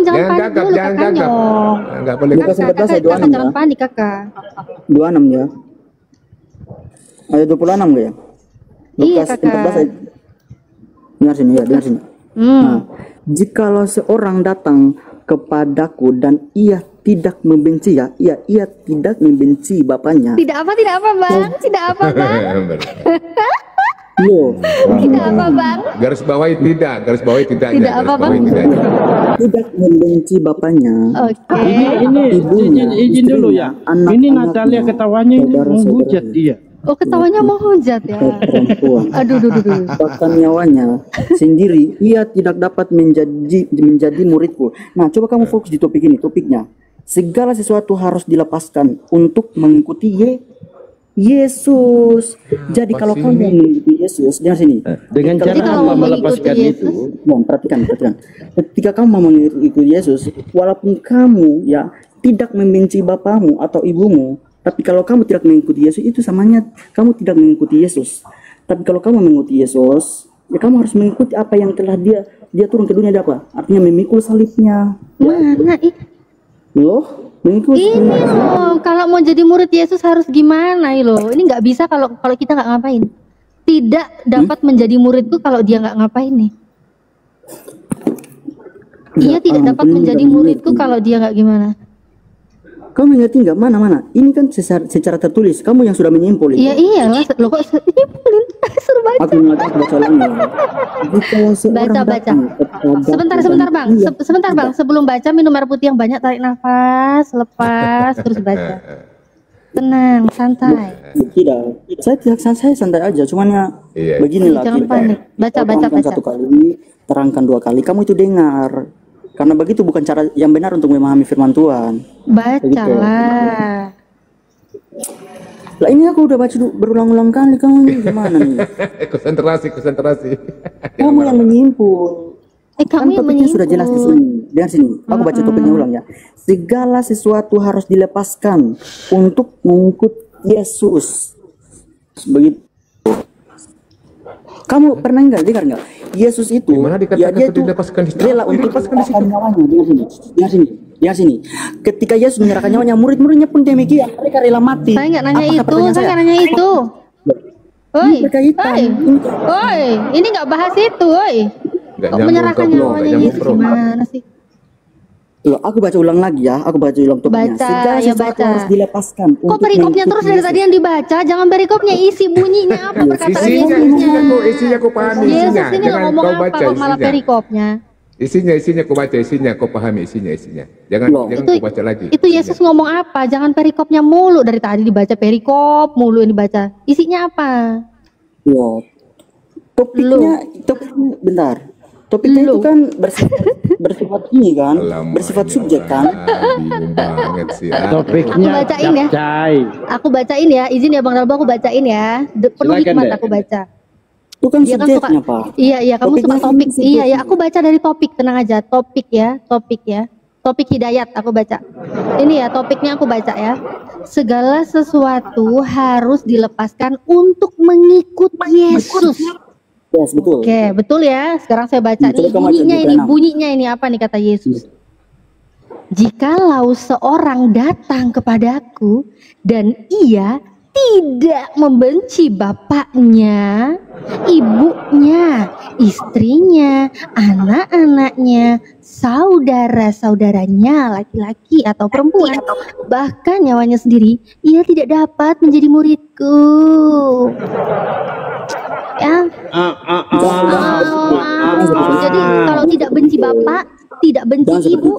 Kakak jangan panik dulu, kakak. Enggak boleh. Lukas 14 ayat 26 jangan panik, kakak. 26 ya. Ayat 26 enggak ya? Lukas 14 ayat. Dengar sini. Nah, jikalau seorang datang kepadaku dan ia tidak membenci ia tidak membenci bapaknya. Tidak apa bang? Loh. Tidak apa bang? Garis bawahi tidak. Tidak apa bang? Tidak membenci bapaknya. Oke. Ini izin dulu ya. Ini Natalia ketawanya menghujat dia. Oh, ketawanya menghujat ya. Perempuan. Aduh. Bahkan nyawanya sendiri ia tidak dapat menjadi muridku. Nah, coba kamu fokus di topik ini, topiknya. Segala sesuatu harus dilepaskan untuk mengikuti Yesus. Jadi kalau kamu mengikuti Yesus, dengar sini. Dengan cara apa melepaskan itu? Perhatikan. Ketika kamu mau mengikuti Yesus, walaupun kamu tidak membenci bapamu atau ibumu, tapi kalau kamu tidak mengikuti Yesus, itu samanya kamu tidak mengikuti Yesus. Tapi kalau kamu mengikuti Yesus, kamu harus mengikuti apa yang telah dia turun ke dunia, apa? Artinya memikul salibnya. Mana Loh, mengikuti. Ini loh, kalau mau jadi murid Yesus harus gimana loh? Ini nggak bisa kalau kita nggak ngapain. tidak dapat menjadi muridku kalau dia nggak ngapain nih. Ia tidak dapat menjadi muridku kalau dia nggak gimana. Kamu mengerti nggak? Mana? Ini kan secara tertulis. Kamu yang sudah menyimpul itu. Iya iyalah. Lo kok nyimpulin? Suruh baca. Aku baca lagi. Baca. Sebentar bang. Sebentar bang. Sebelum baca minum air putih yang banyak. Tarik nafas, lepas, terus baca. Tenang, santai. Tidak. Saya santai aja. Cuman ya beginilah. Jangan panik. Baca. Satu kali, terangkan 2 kali. Kamu itu dengar. Karena begitu bukan cara yang benar untuk memahami firman Tuhan. Bacalah. Lah ini aku udah baca berulang-ulang kali. Kamu ini gimana nih? konsentrasi. Kamu yang menyimpul. Kamu yang topiknya sudah jelas di sini. Dengar sini. Aku baca topiknya ulang ya. Segala sesuatu harus dilepaskan untuk mengikut Yesus. Begitu. Kamu pernah dengar nggak? Yesus itu, dia itu rela untuk menyerahkan nyawanya. Dengar sini. Ketika Yesus menyerahkan nyawanya, murid-muridnya pun demikian. Mereka rela mati. Saya nggak nanya itu. Oi, ini nggak bahas itu, oi. Kok menyerahkan nyawanya Yesus gimana sih? Loh, aku baca ulang lagi ya. Aku baca ulang topiknya. Segala sesuatu harus dilepaskan. Kok perikopnya terus dari tadi yang dibaca? Jangan perikopnya, isi bunyinya apa perkataan Yesusnya. Isinya aku pahami isinya. Yesus ini nggak ngomong apa kok malah perikopnya. Isinya aku baca isinya, kau pahami isinya. Jangan kau baca lagi. Itu Yesus ngomong apa? Jangan perikopnya mulu, dari tadi dibaca perikop mulu yang dibaca. Isinya apa? Loh. Topiknya bentar. Topiknya itu kan bersifat ini kan, bersifat subjek kan. Topiknya Aku bacain ya, izin ya Bang Dalbo, aku bacain ya. Penuh hikmat aku baca. Itu kan subjeknya, Pak. Iya, kamu suka topik. Iya, aku baca dari topik, tenang aja. Topik ya. Topik hidayat aku baca. Ini ya topiknya aku baca ya. Segala sesuatu harus dilepaskan untuk mengikut Yesus. Yes, betul. Oke, betul ya. Sekarang saya baca nih bunyinya ini apa nih kata Yesus. Jikalau seorang datang kepadaku dan ia tidak membenci bapaknya, ibunya, istrinya, anak-anaknya, saudara-saudaranya, laki-laki atau perempuan, bahkan nyawanya sendiri, ia tidak dapat menjadi muridku. Ya. Jadi kalau tidak benci bapak, tidak benci ibu.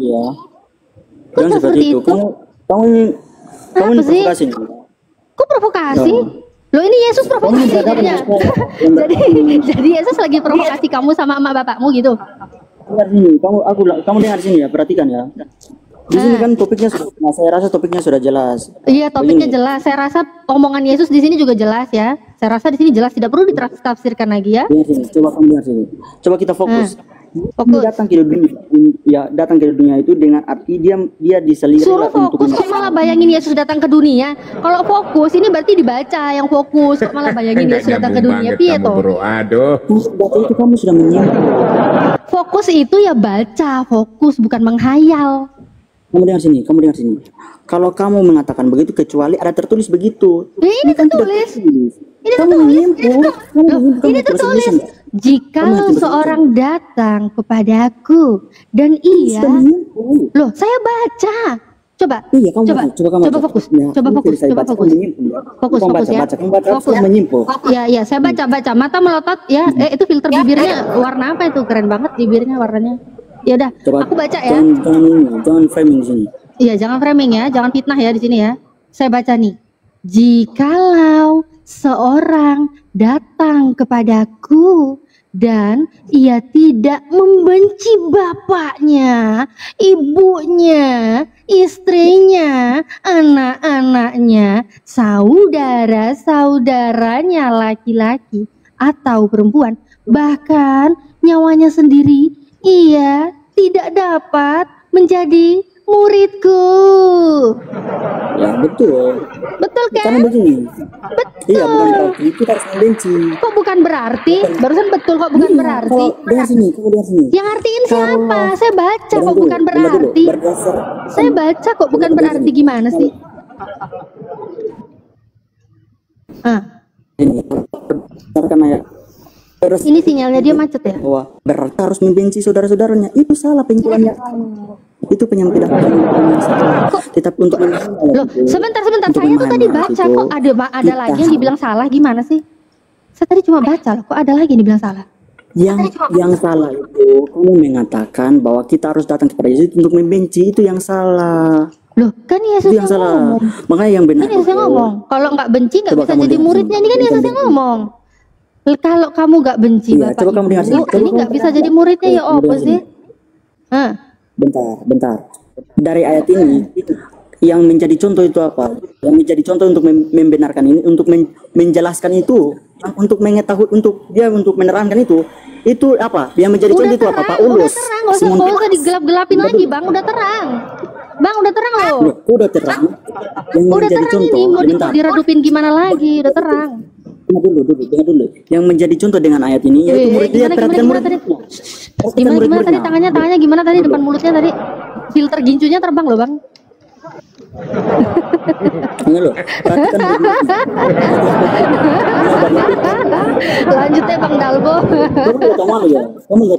Jangan seperti itu. Kamu ini provokasi. Kok provokasi? Loh ini Yesus provokasi jadinya. Jadi Yesus lagi provokasi kamu sama emak bapakmu gitu. Kamu dengar sini ya, perhatikan ya. Di sini kan topiknya saya rasa topiknya sudah jelas. Iya, topiknya jelas. Saya rasa omongan Yesus di sini juga jelas ya. Saya rasa di sini jelas, tidak perlu ditafsirkan lagi ya. Coba kamu dengar sini. Coba kita fokus. Datang ke dunia itu dengan arti dia diseliri suruh fokus kok malah bayangin Yesus datang ke dunia. Kalau fokus ini berarti dibaca yang fokus, kok malah bayangin Yesus datang ke dunia. Piye toh? Aduh. Itu kamu sudah menyimpul. Fokus itu ya baca, fokus bukan menghayal. Kamu dengar sini. Kalau kamu mengatakan begitu kecuali ada tertulis begitu. Ini kan tertulis. Ini tertulis. Jika seorang datang kepadaku dan ia, loh saya baca. Coba fokus menyimpul. Ya, saya baca. Mata melotot ya. Itu filter bibirnya warna apa itu? Keren banget bibirnya warnanya. Ya udah, aku baca ya. Jangan framing di sini. Iya, jangan framing ya, jangan fitnah ya di sini ya. Saya baca nih. Jikalau seorang datang kepadaku dan ia tidak membenci bapaknya, ibunya, istrinya, anak-anaknya, saudara-saudaranya laki-laki atau perempuan, bahkan nyawanya sendiri, ia tidak dapat menjadi muridku. Ya betul. Betul kan? Karena begini. Betul. Iya, bukan berarti itu harus membenci. Kok bukan berarti? Barusan betul kok bukan berarti. Dengar sini. Yang artiin siapa? Saya baca kok bukan berarti. Saya baca kok bukan berarti gimana sih? Berdasarkan ayat. Terus Ini sinyalnya dia macet ya? bahwa berarti harus membenci saudara-saudaranya. Itu salah penjualannya. Itu penyampaian yang salah. Tetapi untuk Loh, sebentar. Saya tuh tadi baca kok ada lagi yang dibilang salah, gimana sih? Saya tadi cuma baca loh, kok ada lagi yang dibilang salah. Yang salah itu kamu mengatakan bahwa kita harus datang kepada Yesus untuk membenci, itu yang salah. Loh, kan Yesus Itu yang salah. ngomong. Makanya yang benar. Kan Yesus yang ngomong. Kalau nggak benci nggak Coba bisa kamu jadi dengar muridnya. sini. Ini kan Yesus yang ngomong. Kalau kamu nggak benci Iya, Bapak coba kamu dengar Ibu, sini. Coba ini kamu nggak bisa dengar. jadi muridnya ya Kamu apa dengar sih? sini. Hah? Bentar. Dari ayat ini yang menjadi contoh itu apa? Yang menjadi contoh untuk membenarkan ini, untuk menjelaskan itu, untuk mengetahui, untuk menerangkan itu apa? Yang menjadi contoh itu apa? Paulus. Nggak usah digelap-gelapin lagi, Bang. Udah terang. Bang, udah terang loh. Udah terang. Yang Udah menjadi terang contoh. ini, mau Bentar. diredupin gimana lagi? Udah terang. Dengar dulu. Yang menjadi contoh dengan ayat ini yaitu murid dia, perhatikan murid. Gimana tadi tangannya gimana tadi depan mulutnya tadi? Filter gincunya terbang loh, Bang. Dengar loh. Perhatikan murid. Lanjut ya Bang Dalbo. Kamu gak tau malu ya? Kamu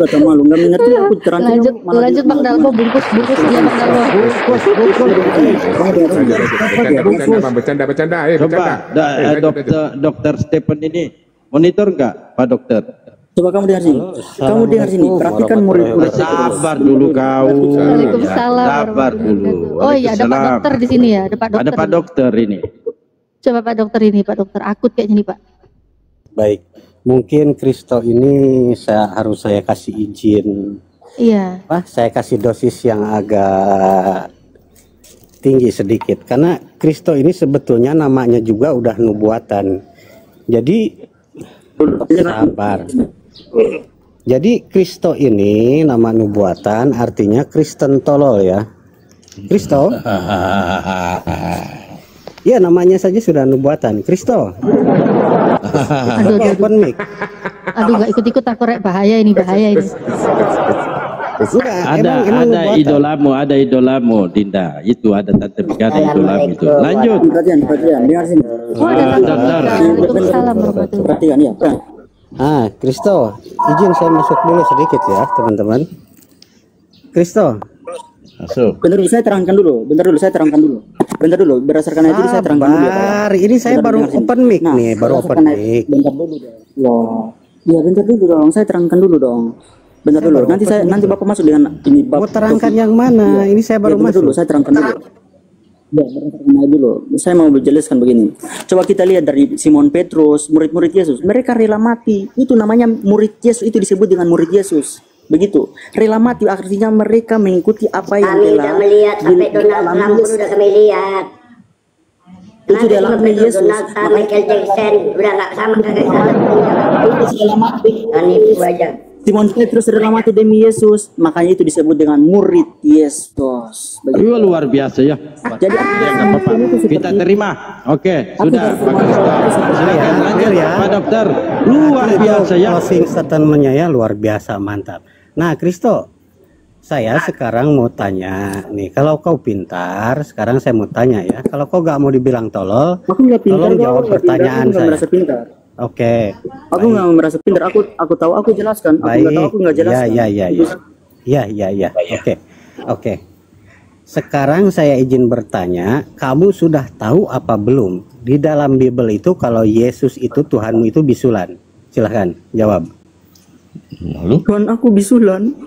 gak tau malu. Gak mengerti aku terang. Lanjut Bang Dalbo, bungkus dia Bang Dalbo. Bercanda. Coba dokter Stephen ini monitor nggak, Pak Dokter? Coba kamu dengar sini. Perhatikan murid-murid. Sabar dulu kau. Waalaikumsalam. Sabar dulu. Oh iya, ada Pak Dokter di sini ya, ada Pak Dokter. Ada Pak Dokter ini. Coba Pak Dokter ini, Pak Dokter akut kayaknya nih Pak. Baik, mungkin Kristo ini saya kasih izin. Iya. Saya kasih dosis yang agak tinggi sedikit, karena Kristo ini sebetulnya namanya juga udah nubuatan. Jadi sabar. Jadi Kristo ini nama nubuatan, artinya Kristen tolol ya. Kristo. Ya namanya saja sudah nubuatan. Kristo. Aduh. Aduh, gak ikut-ikut aku bahaya ini. Ada idolamu Dinda, itu ada Tante Bigana idolamu itu. Lanjut. Perhatian, dengar sini. Oh, ada Waalaikumsalam warahmatullahi. Perhatikan ya. Kristo, izin saya masuk dulu sedikit ya, teman-teman. Kristo. Masuk. Bentar dulu, saya terangkan dulu. Berdasarkan ayat ini saya terangkan dulu. Ini saya baru open mic nih, baru open mic. Bentar dulu dong. Loh. Ya bentar dulu dong, saya terangkan dulu dong. Bentar dulu. Nanti Bapak masuk dengan ini. Mau terangkan yang mana? Ini saya baru masuk. Dulu, saya terangkan dulu. Ya, berdasarkan ayat dulu. Saya mau menjelaskan begini. Coba kita lihat dari Simon Petrus, murid-murid Yesus. Mereka rela mati. Itu namanya murid Yesus, itu disebut dengan murid Yesus. Begitu. Rela mati artinya mereka mengikuti apa yang kami sudah melihat sampai Donald Trump pun sudah kami lihat. Itu dia lakukan Yesus. Donald Trump, Michael Jackson udah nggak sama kakek sama. Itu rela mati. Dan itu aja. Simon Petrus rela mati demi Yesus, makanya itu disebut dengan murid Yesus. Begitu. Luar biasa ya. Jadi apa-apa. Kita terima. Oke, sudah. Silakan lanjut ya, Pak Dokter. Luar biasa ya. Closing statementnya ya luar biasa, mantap. Nah, Kristo, saya sekarang mau tanya nih, kalau kau pintar, sekarang saya mau tanya ya, kalau kau gak mau dibilang tolol, tolong jawab pertanyaan saya. Oke. Aku nggak merasa pintar. Aku tahu. Aku jelaskan. Aku nggak tahu. Aku nggak jelaskan. Ya. Oke. Sekarang saya izin bertanya. Kamu sudah tahu apa belum di dalam Bible itu kalau Yesus itu Tuhanmu itu bisulan? Silahkan jawab. Lalu? Tuhan aku bisulan.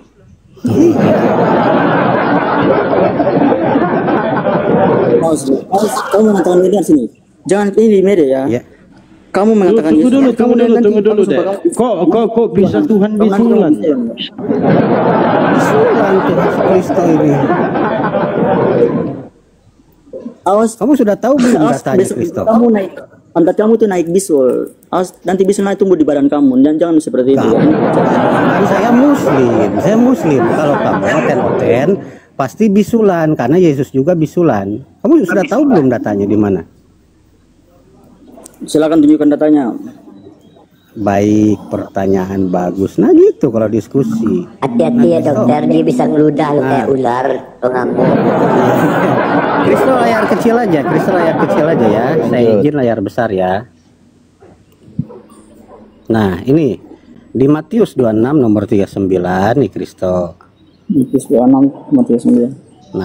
Kamu mengatakan ini sini. Jangan ini di media ya. Kamu mengatakan tunggu dulu deh. Kok bisa Tuhan bisulan? Bisulan Tuhan Kristo ini. Awas, kamu sudah tahu belum datanya Kristo? Kamu naik, pantat kamu tuh naik bisul. Awas, nanti bisul naik tumbuh di badan kamu. Dan jangan seperti itu. Kan saya Muslim. Kalau kamu oten pasti bisulan karena Yesus juga bisulan. Kamu sudah tahu belum datanya di mana? Silakan tunjukkan datanya. Baik, pertanyaan bagus. Nah gitu kalau diskusi. Hati-hati ya dokter, dia bisa ngeludah kayak ular pengamuk. Kristo layar kecil aja ya. Saya izin layar besar ya. Nah, ini di Matius 26 nomor 39 nih Kristo. Matius 26 nomor 39.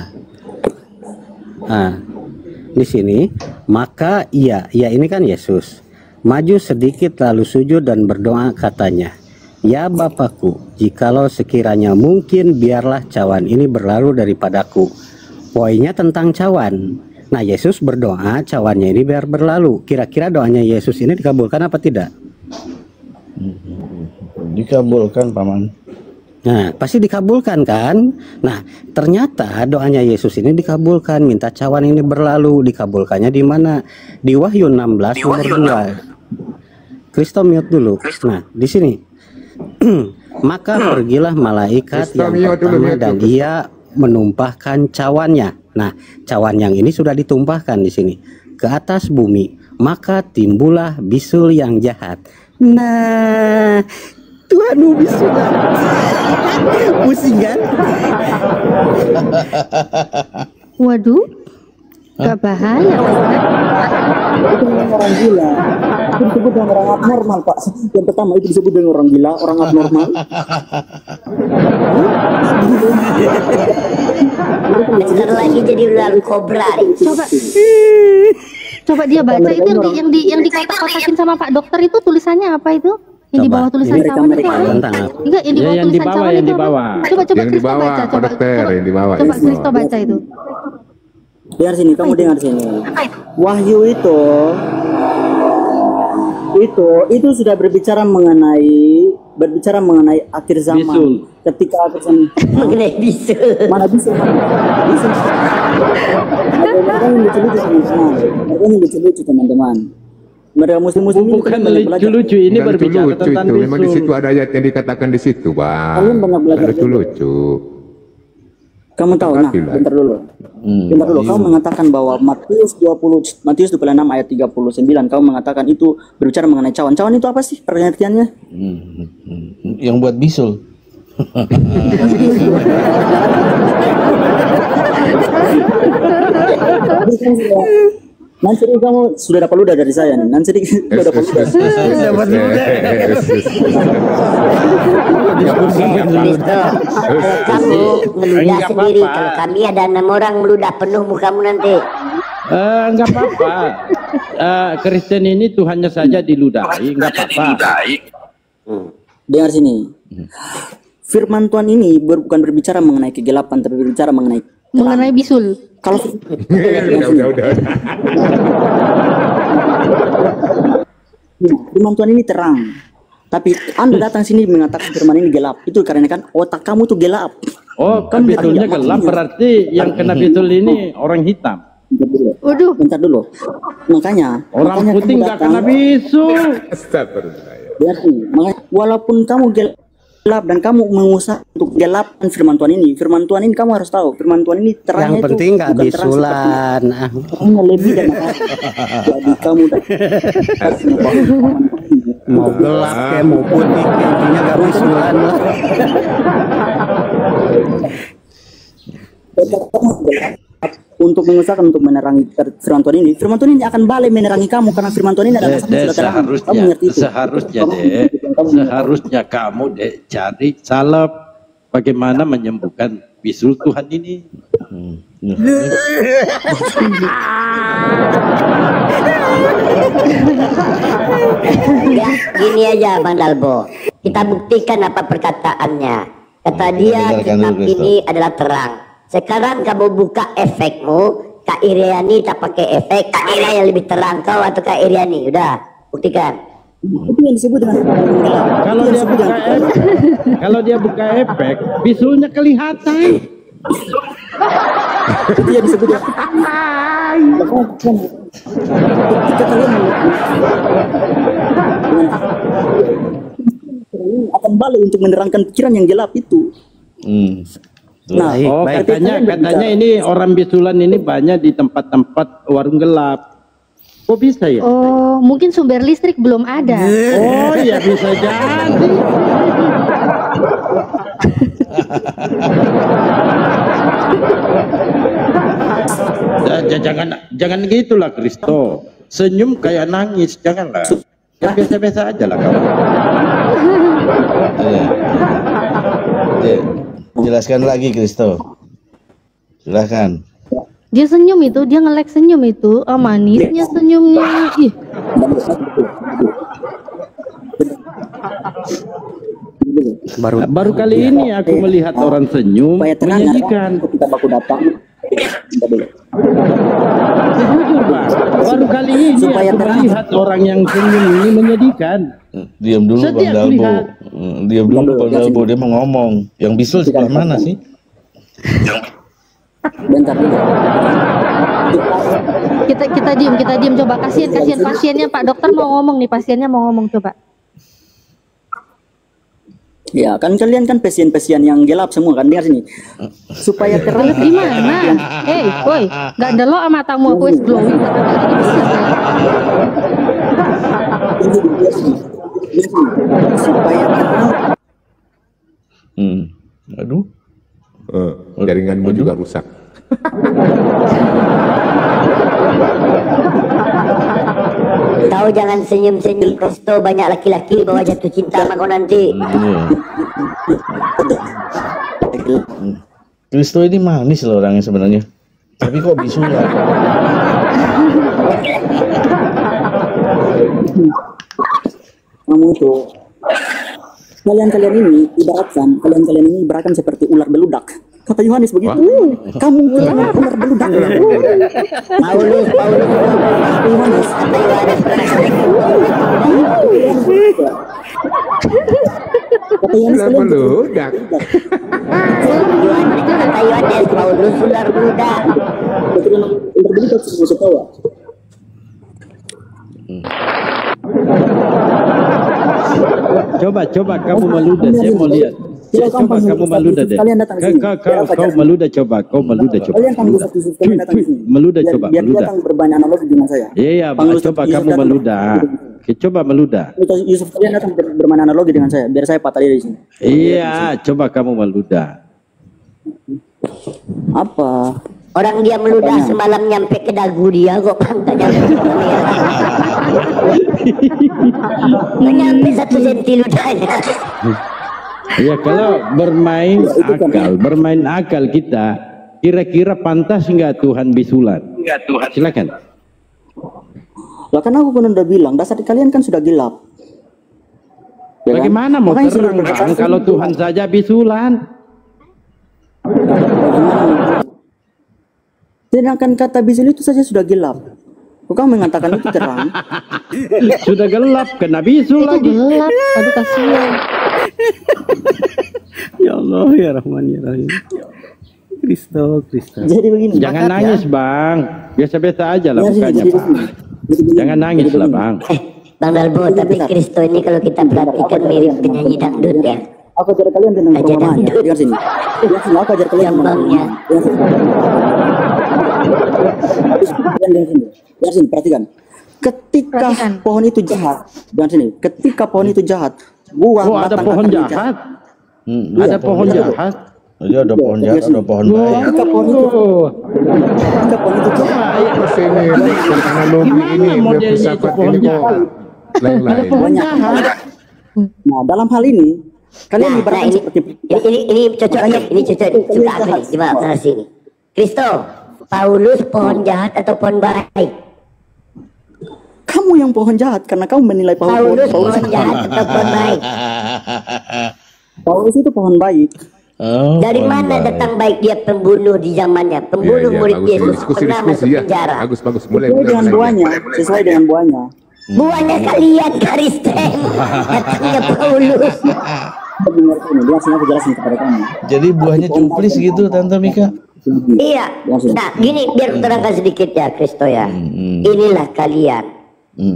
Nah, di sini maka ia ini kan Yesus maju sedikit lalu sujud dan berdoa katanya, ya Bapakku, jikalau sekiranya mungkin biarlah cawan ini berlalu daripadaku. Poinnya tentang cawan. Nah, Yesus berdoa cawannya ini biar berlalu. Kira-kira doanya Yesus ini dikabulkan apa tidak? Dikabulkan, Paman. Nah, pasti dikabulkan kan? Nah, ternyata doanya Yesus ini dikabulkan, minta cawan ini berlalu. Dikabulkannya di mana? Di Wahyu 16 nomor 2. Kristo mute dulu. Nah, di sini. Maka pergilah malaikat yang pertama dan ia menumpahkan cawannya. Nah, cawan yang ini sudah ditumpahkan di sini ke atas bumi. Maka timbullah bisul yang jahat. Nah, Tuhan bisul. Pusing kan? Waduh, gak bahaya. Itu memang orang gila. Itu disebut dengan orang abnormal, Pak. Yang pertama itu disebut dengan orang gila, orang abnormal. Bentar lagi jadi ular kobra. Coba dia baca itu yang dikotak-kotakin sama Pak Dokter itu tulisannya apa itu? Yang di bawah tulisan cawan itu apa? Enggak, yang di bawah tulisan cawan itu apa? Coba yang di bawah Pak Dokter, yang di bawah. Coba Kristo baca itu. Dengar sini, kamu dengar sini. Wahyu itu sudah berbicara mengenai akhir zaman. Bisul. Ketika akhir zaman. Mengenai bisul. Mana bisul? Bisul. Mereka yang lucu-lucu teman-teman. Mereka muslim-muslim bukan lucu-lucu ini berbicara tentang bisul. Memang di situ ada ayat yang dikatakan di situ, Bang. Kalian banyak belajar lucu-lucu. Kamu tahu, nah, bentar dulu. Kamu mengatakan bahwa Matius 26 ayat 39, kamu mengatakan itu berbicara mengenai cawan. Cawan itu apa sih pengertiannya? Yang buat bisul. Nanti kamu sudah dapat ludah dari saya nih. Nanti sudah dapat ludah. Kamu meludah sendiri. Kalau kami ada 6 orang meludah penuh mukamu nanti. Enggak apa-apa. Kristen ini Tuhannya saja diludahi, enggak apa-apa. Dengar sini. Firman Tuhan ini bukan berbicara mengenai kegelapan, tapi berbicara mengenai bisul. Kalau udah. Firman Tuhan ini terang. Tapi Anda datang sini mengatakan firman ini gelap. Itu karena kan otak kamu tuh gelap. Oh, kan bitulnya gelap, berarti yang kena bitul ini orang hitam. Waduh. Bentar dulu. Makanya putih nggak kena bisul. Berarti, makanya walaupun kamu gelap dan kamu mengusahakan untuk gelapkan firman Tuhan ini kamu harus tahu firman Tuhan ini terangnya yang penting nggak bisulan. Terangnya lebih dan jadi kamu mau gelap kayak mau putih intinya nggak bisulan lah. Untuk mengusahakan untuk menerangi firman Tuhan ini akan balik menerangi kamu karena firman Tuhan ini adalah seharusnya kamu cari cara bagaimana menyembuhkan bisul Tuhan ini. Ya, gini aja Bang Dalbo. Kita buktikan apa perkataannya. Kata dia kitab ini adalah terang. Sekarang kamu buka efekmu, Kak Iriani tak pakai efek, mana yang lebih terang, kau atau Kak Iriani? Udah, buktikan. Itu yang disebut dengan kalau dia buka efek, bisulnya kelihatan. Itu yang disebut akan balik untuk menerangkan pikiran yang gelap itu. Nah, katanya ini orang bisulan ini banyak di tempat-tempat warung gelap. Kok bisa ya? Oh, mungkin sumber listrik belum ada. Oh, ya bisa jadi. Jangan gitulah Kristo. Senyum kayak nangis, janganlah. Ya biasa-biasa aja lah kawan. Jelaskan lagi Kristo. Silahkan. Dia senyum itu, dia nge-like senyum itu, manisnya senyumnya. Ih. Baru kali ini aku melihat orang senyum menyajikan. Kita baku datang. Jujur Pak, baru kali ini aku melihat orang yang senyum ini menyedihkan. Diam dulu Bang Dalbo. Diam dulu Bang Dalbo, dia mau ngomong. Yang bisul sebelah mana sih? Bentar. Kita diem coba, kasihan pasiennya, Pak dokter mau ngomong nih, pasiennya mau ngomong coba. Ya kan kalian kan pasien-pasien yang gelap semua kan, dengar sini. Supaya terang. Gimana? Woi, nggak ada lo matamu aku is glowing. Supaya terang. Aduh. Jaringanmu juga rusak. Kau jangan senyum-senyum Kristo, banyak laki-laki bawa jatuh cinta sama kau nanti. Kristo ini manis loh orangnya sebenarnya. Tapi kok bisu ya? Kamu itu kalian ini ibaratkan seperti ular beludak. Kata Yohanes begitu. Kamu ular beludak. Paulus. Yohanes. Kata Yohanes beludak. Kata Yohanes, Paulus ular beludak. Ular beludak semua ketawa. Coba kamu meludah, saya mau lihat. Coba kamu meludah deh. Kau meludah coba. Meludah coba. Biar datang berbanyak analogi dengan saya. Iya, coba kamu meludah. Coba meludah. Yusuf kalian datang bermain analogi dengan saya. Biar saya patah di sini. Iya, coba kamu meludah. Apa? Orang dia meludah semalam nyampe ke dagu dia kok pantatnya nyampe 1 senti ludahnya. Ya kalau bermain akal kita, kira-kira pantas nggak Tuhan bisulan? Silakan. Lah kan aku kan udah bilang, dasar kalian kan sudah gelap. Ya bagaimana kan? Mau terang Bang kalau Tuhan saja bisulan? Sedangkan kata bisul itu saja sudah gelap. Kau mengatakan itu terang. Sudah gelap, kena bisul lagi. Gelap, aduh kasihan. Ya Allah, ya Rahman, ya Rahim. Kristo. Jadi begini. Jangan nangis Bang, biasa-biasa aja lah bukannya Pak. Jangan nangis lah Bang. Bang Dalbo, tapi Kristo ini kalau kita perhatikan mirip penyanyi dangdut ya. Aku ajar kalian tentang perumahan. Dengar sini. Aku ajar kalian Jambangnya. Dengar sini, perhatikan. Ketika pohon itu jahat, dengar sini. Ketika pohon itu jahat, buah ada pohon jahat. Ada pohon jahat. Jadi ada pohon jahat, ada pohon baik. Ketika pohon itu jahat. Ini analogi ini berfilsafat ini kok lain-lain. Nah, dalam hal ini kalian ibaratkan seperti ini cocok ya, ini cocok suka aku nih, coba sini. Kristo, Paulus pohon jahat atau pohon baik? Kamu yang pohon jahat karena kamu menilai Paulus pohon jahat atau pohon baik? Paulus itu pohon baik. Dari mana datang baik? Dia pembunuh di zamannya, pembunuh murid Yesus, pernah masuk penjara. Bagus, mulai dengan buahnya, sesuai dengan buahnya. Buahnya kalian Kristen, datangnya Paulus. Aku jelasin kepada kamu. Jadi buahnya cuplis gitu Tante Mika? Iya. Nah, gini biar terangkan sedikit ya Kristo ya. Inilah kalian.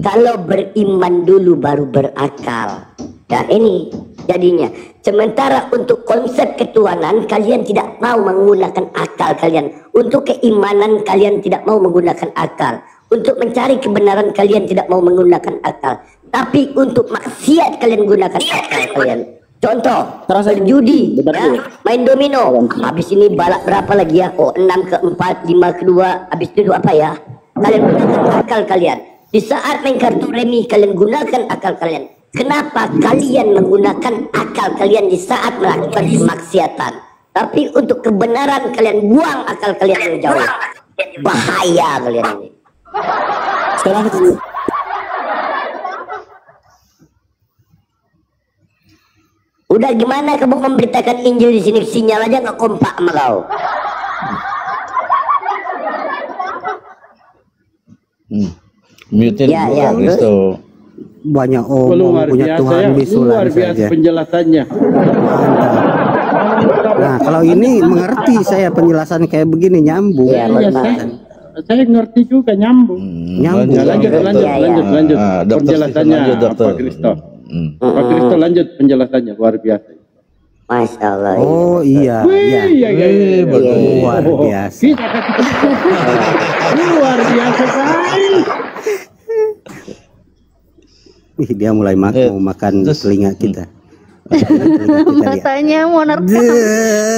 Kalau beriman dulu baru berakal. Nah ini jadinya. Sementara untuk konsep ketuhanan kalian tidak mau menggunakan akal kalian. Untuk keimanan kalian tidak mau menggunakan akal. Untuk mencari kebenaran kalian tidak mau menggunakan akal. Tapi untuk maksiat kalian gunakan akal kalian. Contoh, judi, ya, main domino. Habis ini balak berapa lagi ya? Oh, 6 ke 4, 5 ke 2. Habis itu apa ya? Kalian gunakan akal kalian. Di saat main kartu remi kalian gunakan akal kalian. Kenapa kalian menggunakan akal kalian di saat melakukan kemaksiatan? Tapi untuk kebenaran kalian buang akal kalian yang jauh. Bahaya kalian ini. Sekarang udah gimana kamu memberitakan Injil di sini, sinyal aja nggak kompak sama kau. Mute-nya ya, Kristo. Banyak omong punya Tuhan bisulan luar biasa saja. penjelasannya. Nah, kalau ini mengerti saya penjelasan kayak begini nyambung. Iya, Saya ngerti juga nyambung. Nyambung. Lanjut. Penjelasannya Pak Kristo. Pak Kristo lanjut penjelasannya luar biasa. Masya Allah. Oh iya, iya. Luar biasa. Luar biasa sekali. Ih, dia mulai mau makan telinga kita. Matanya mau nerkam.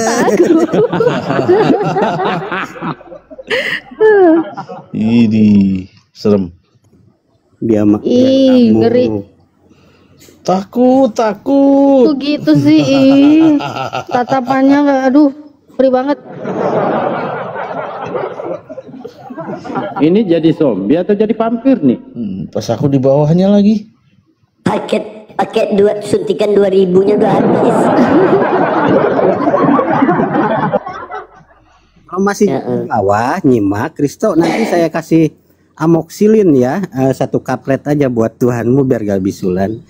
Takut. Ini serem. Dia Ih, ngeri. Takut. Tuh gitu sih. Tatapannya nggak, aduh, perih banget. Ini jadi zombie atau jadi vampir nih? Pas aku di bawahnya lagi. Paket suntikan 2000-nya udah habis. Kalau masih di bawah nyimak Kristo, nanti saya kasih amoksilin ya, 1 kaplet aja buat Tuhanmu biar gak bisulan.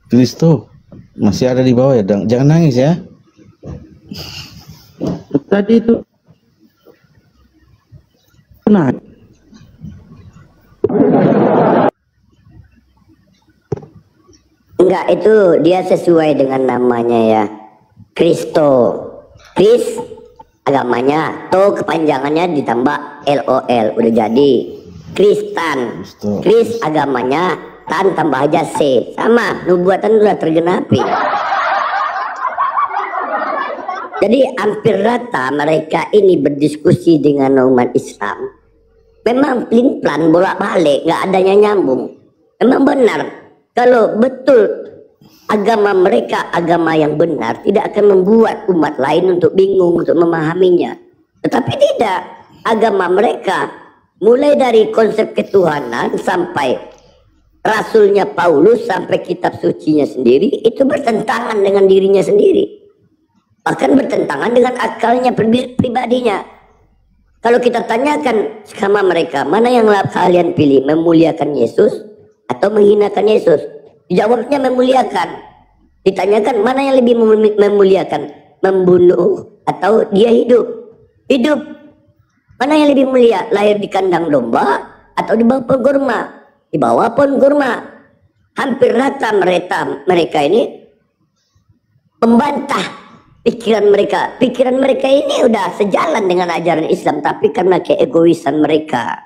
Kristo masih ada di bawah ya, Dang. Jangan nangis ya. Tadi itu nah enggak, itu dia sesuai dengan namanya ya, Kristo. Kris agamanya, to kepanjangannya ditambah LOL udah jadi Kristen. Kris agamanya, tan tambah aja C, sama nubuatan udah tergenapi. Jadi hampir rata mereka ini berdiskusi dengan umat Islam. Memang pelin-pelan bolak-balik, nggak adanya nyambung. Memang benar, kalau betul agama mereka agama yang benar, tidak akan membuat umat lain untuk bingung untuk memahaminya. Tetapi tidak, agama mereka mulai dari konsep ketuhanan sampai Rasulnya Paulus sampai kitab sucinya sendiri itu bertentangan dengan dirinya sendiri. Bahkan bertentangan dengan akalnya pribadinya. Kalau kita tanyakan sama mereka, mana yang kalian pilih, memuliakan Yesus atau menghinakan Yesus? Jawabnya memuliakan. Ditanyakan mana yang lebih memuliakan, membunuh atau dia hidup? Hidup. Mana yang lebih mulia, lahir di kandang domba atau di bawah pohon kurma? Di bawah pohon kurma. Hampir rata mereka ini membantah pikiran mereka. Pikiran mereka ini udah sejalan dengan ajaran Islam, tapi karena keegoisan mereka,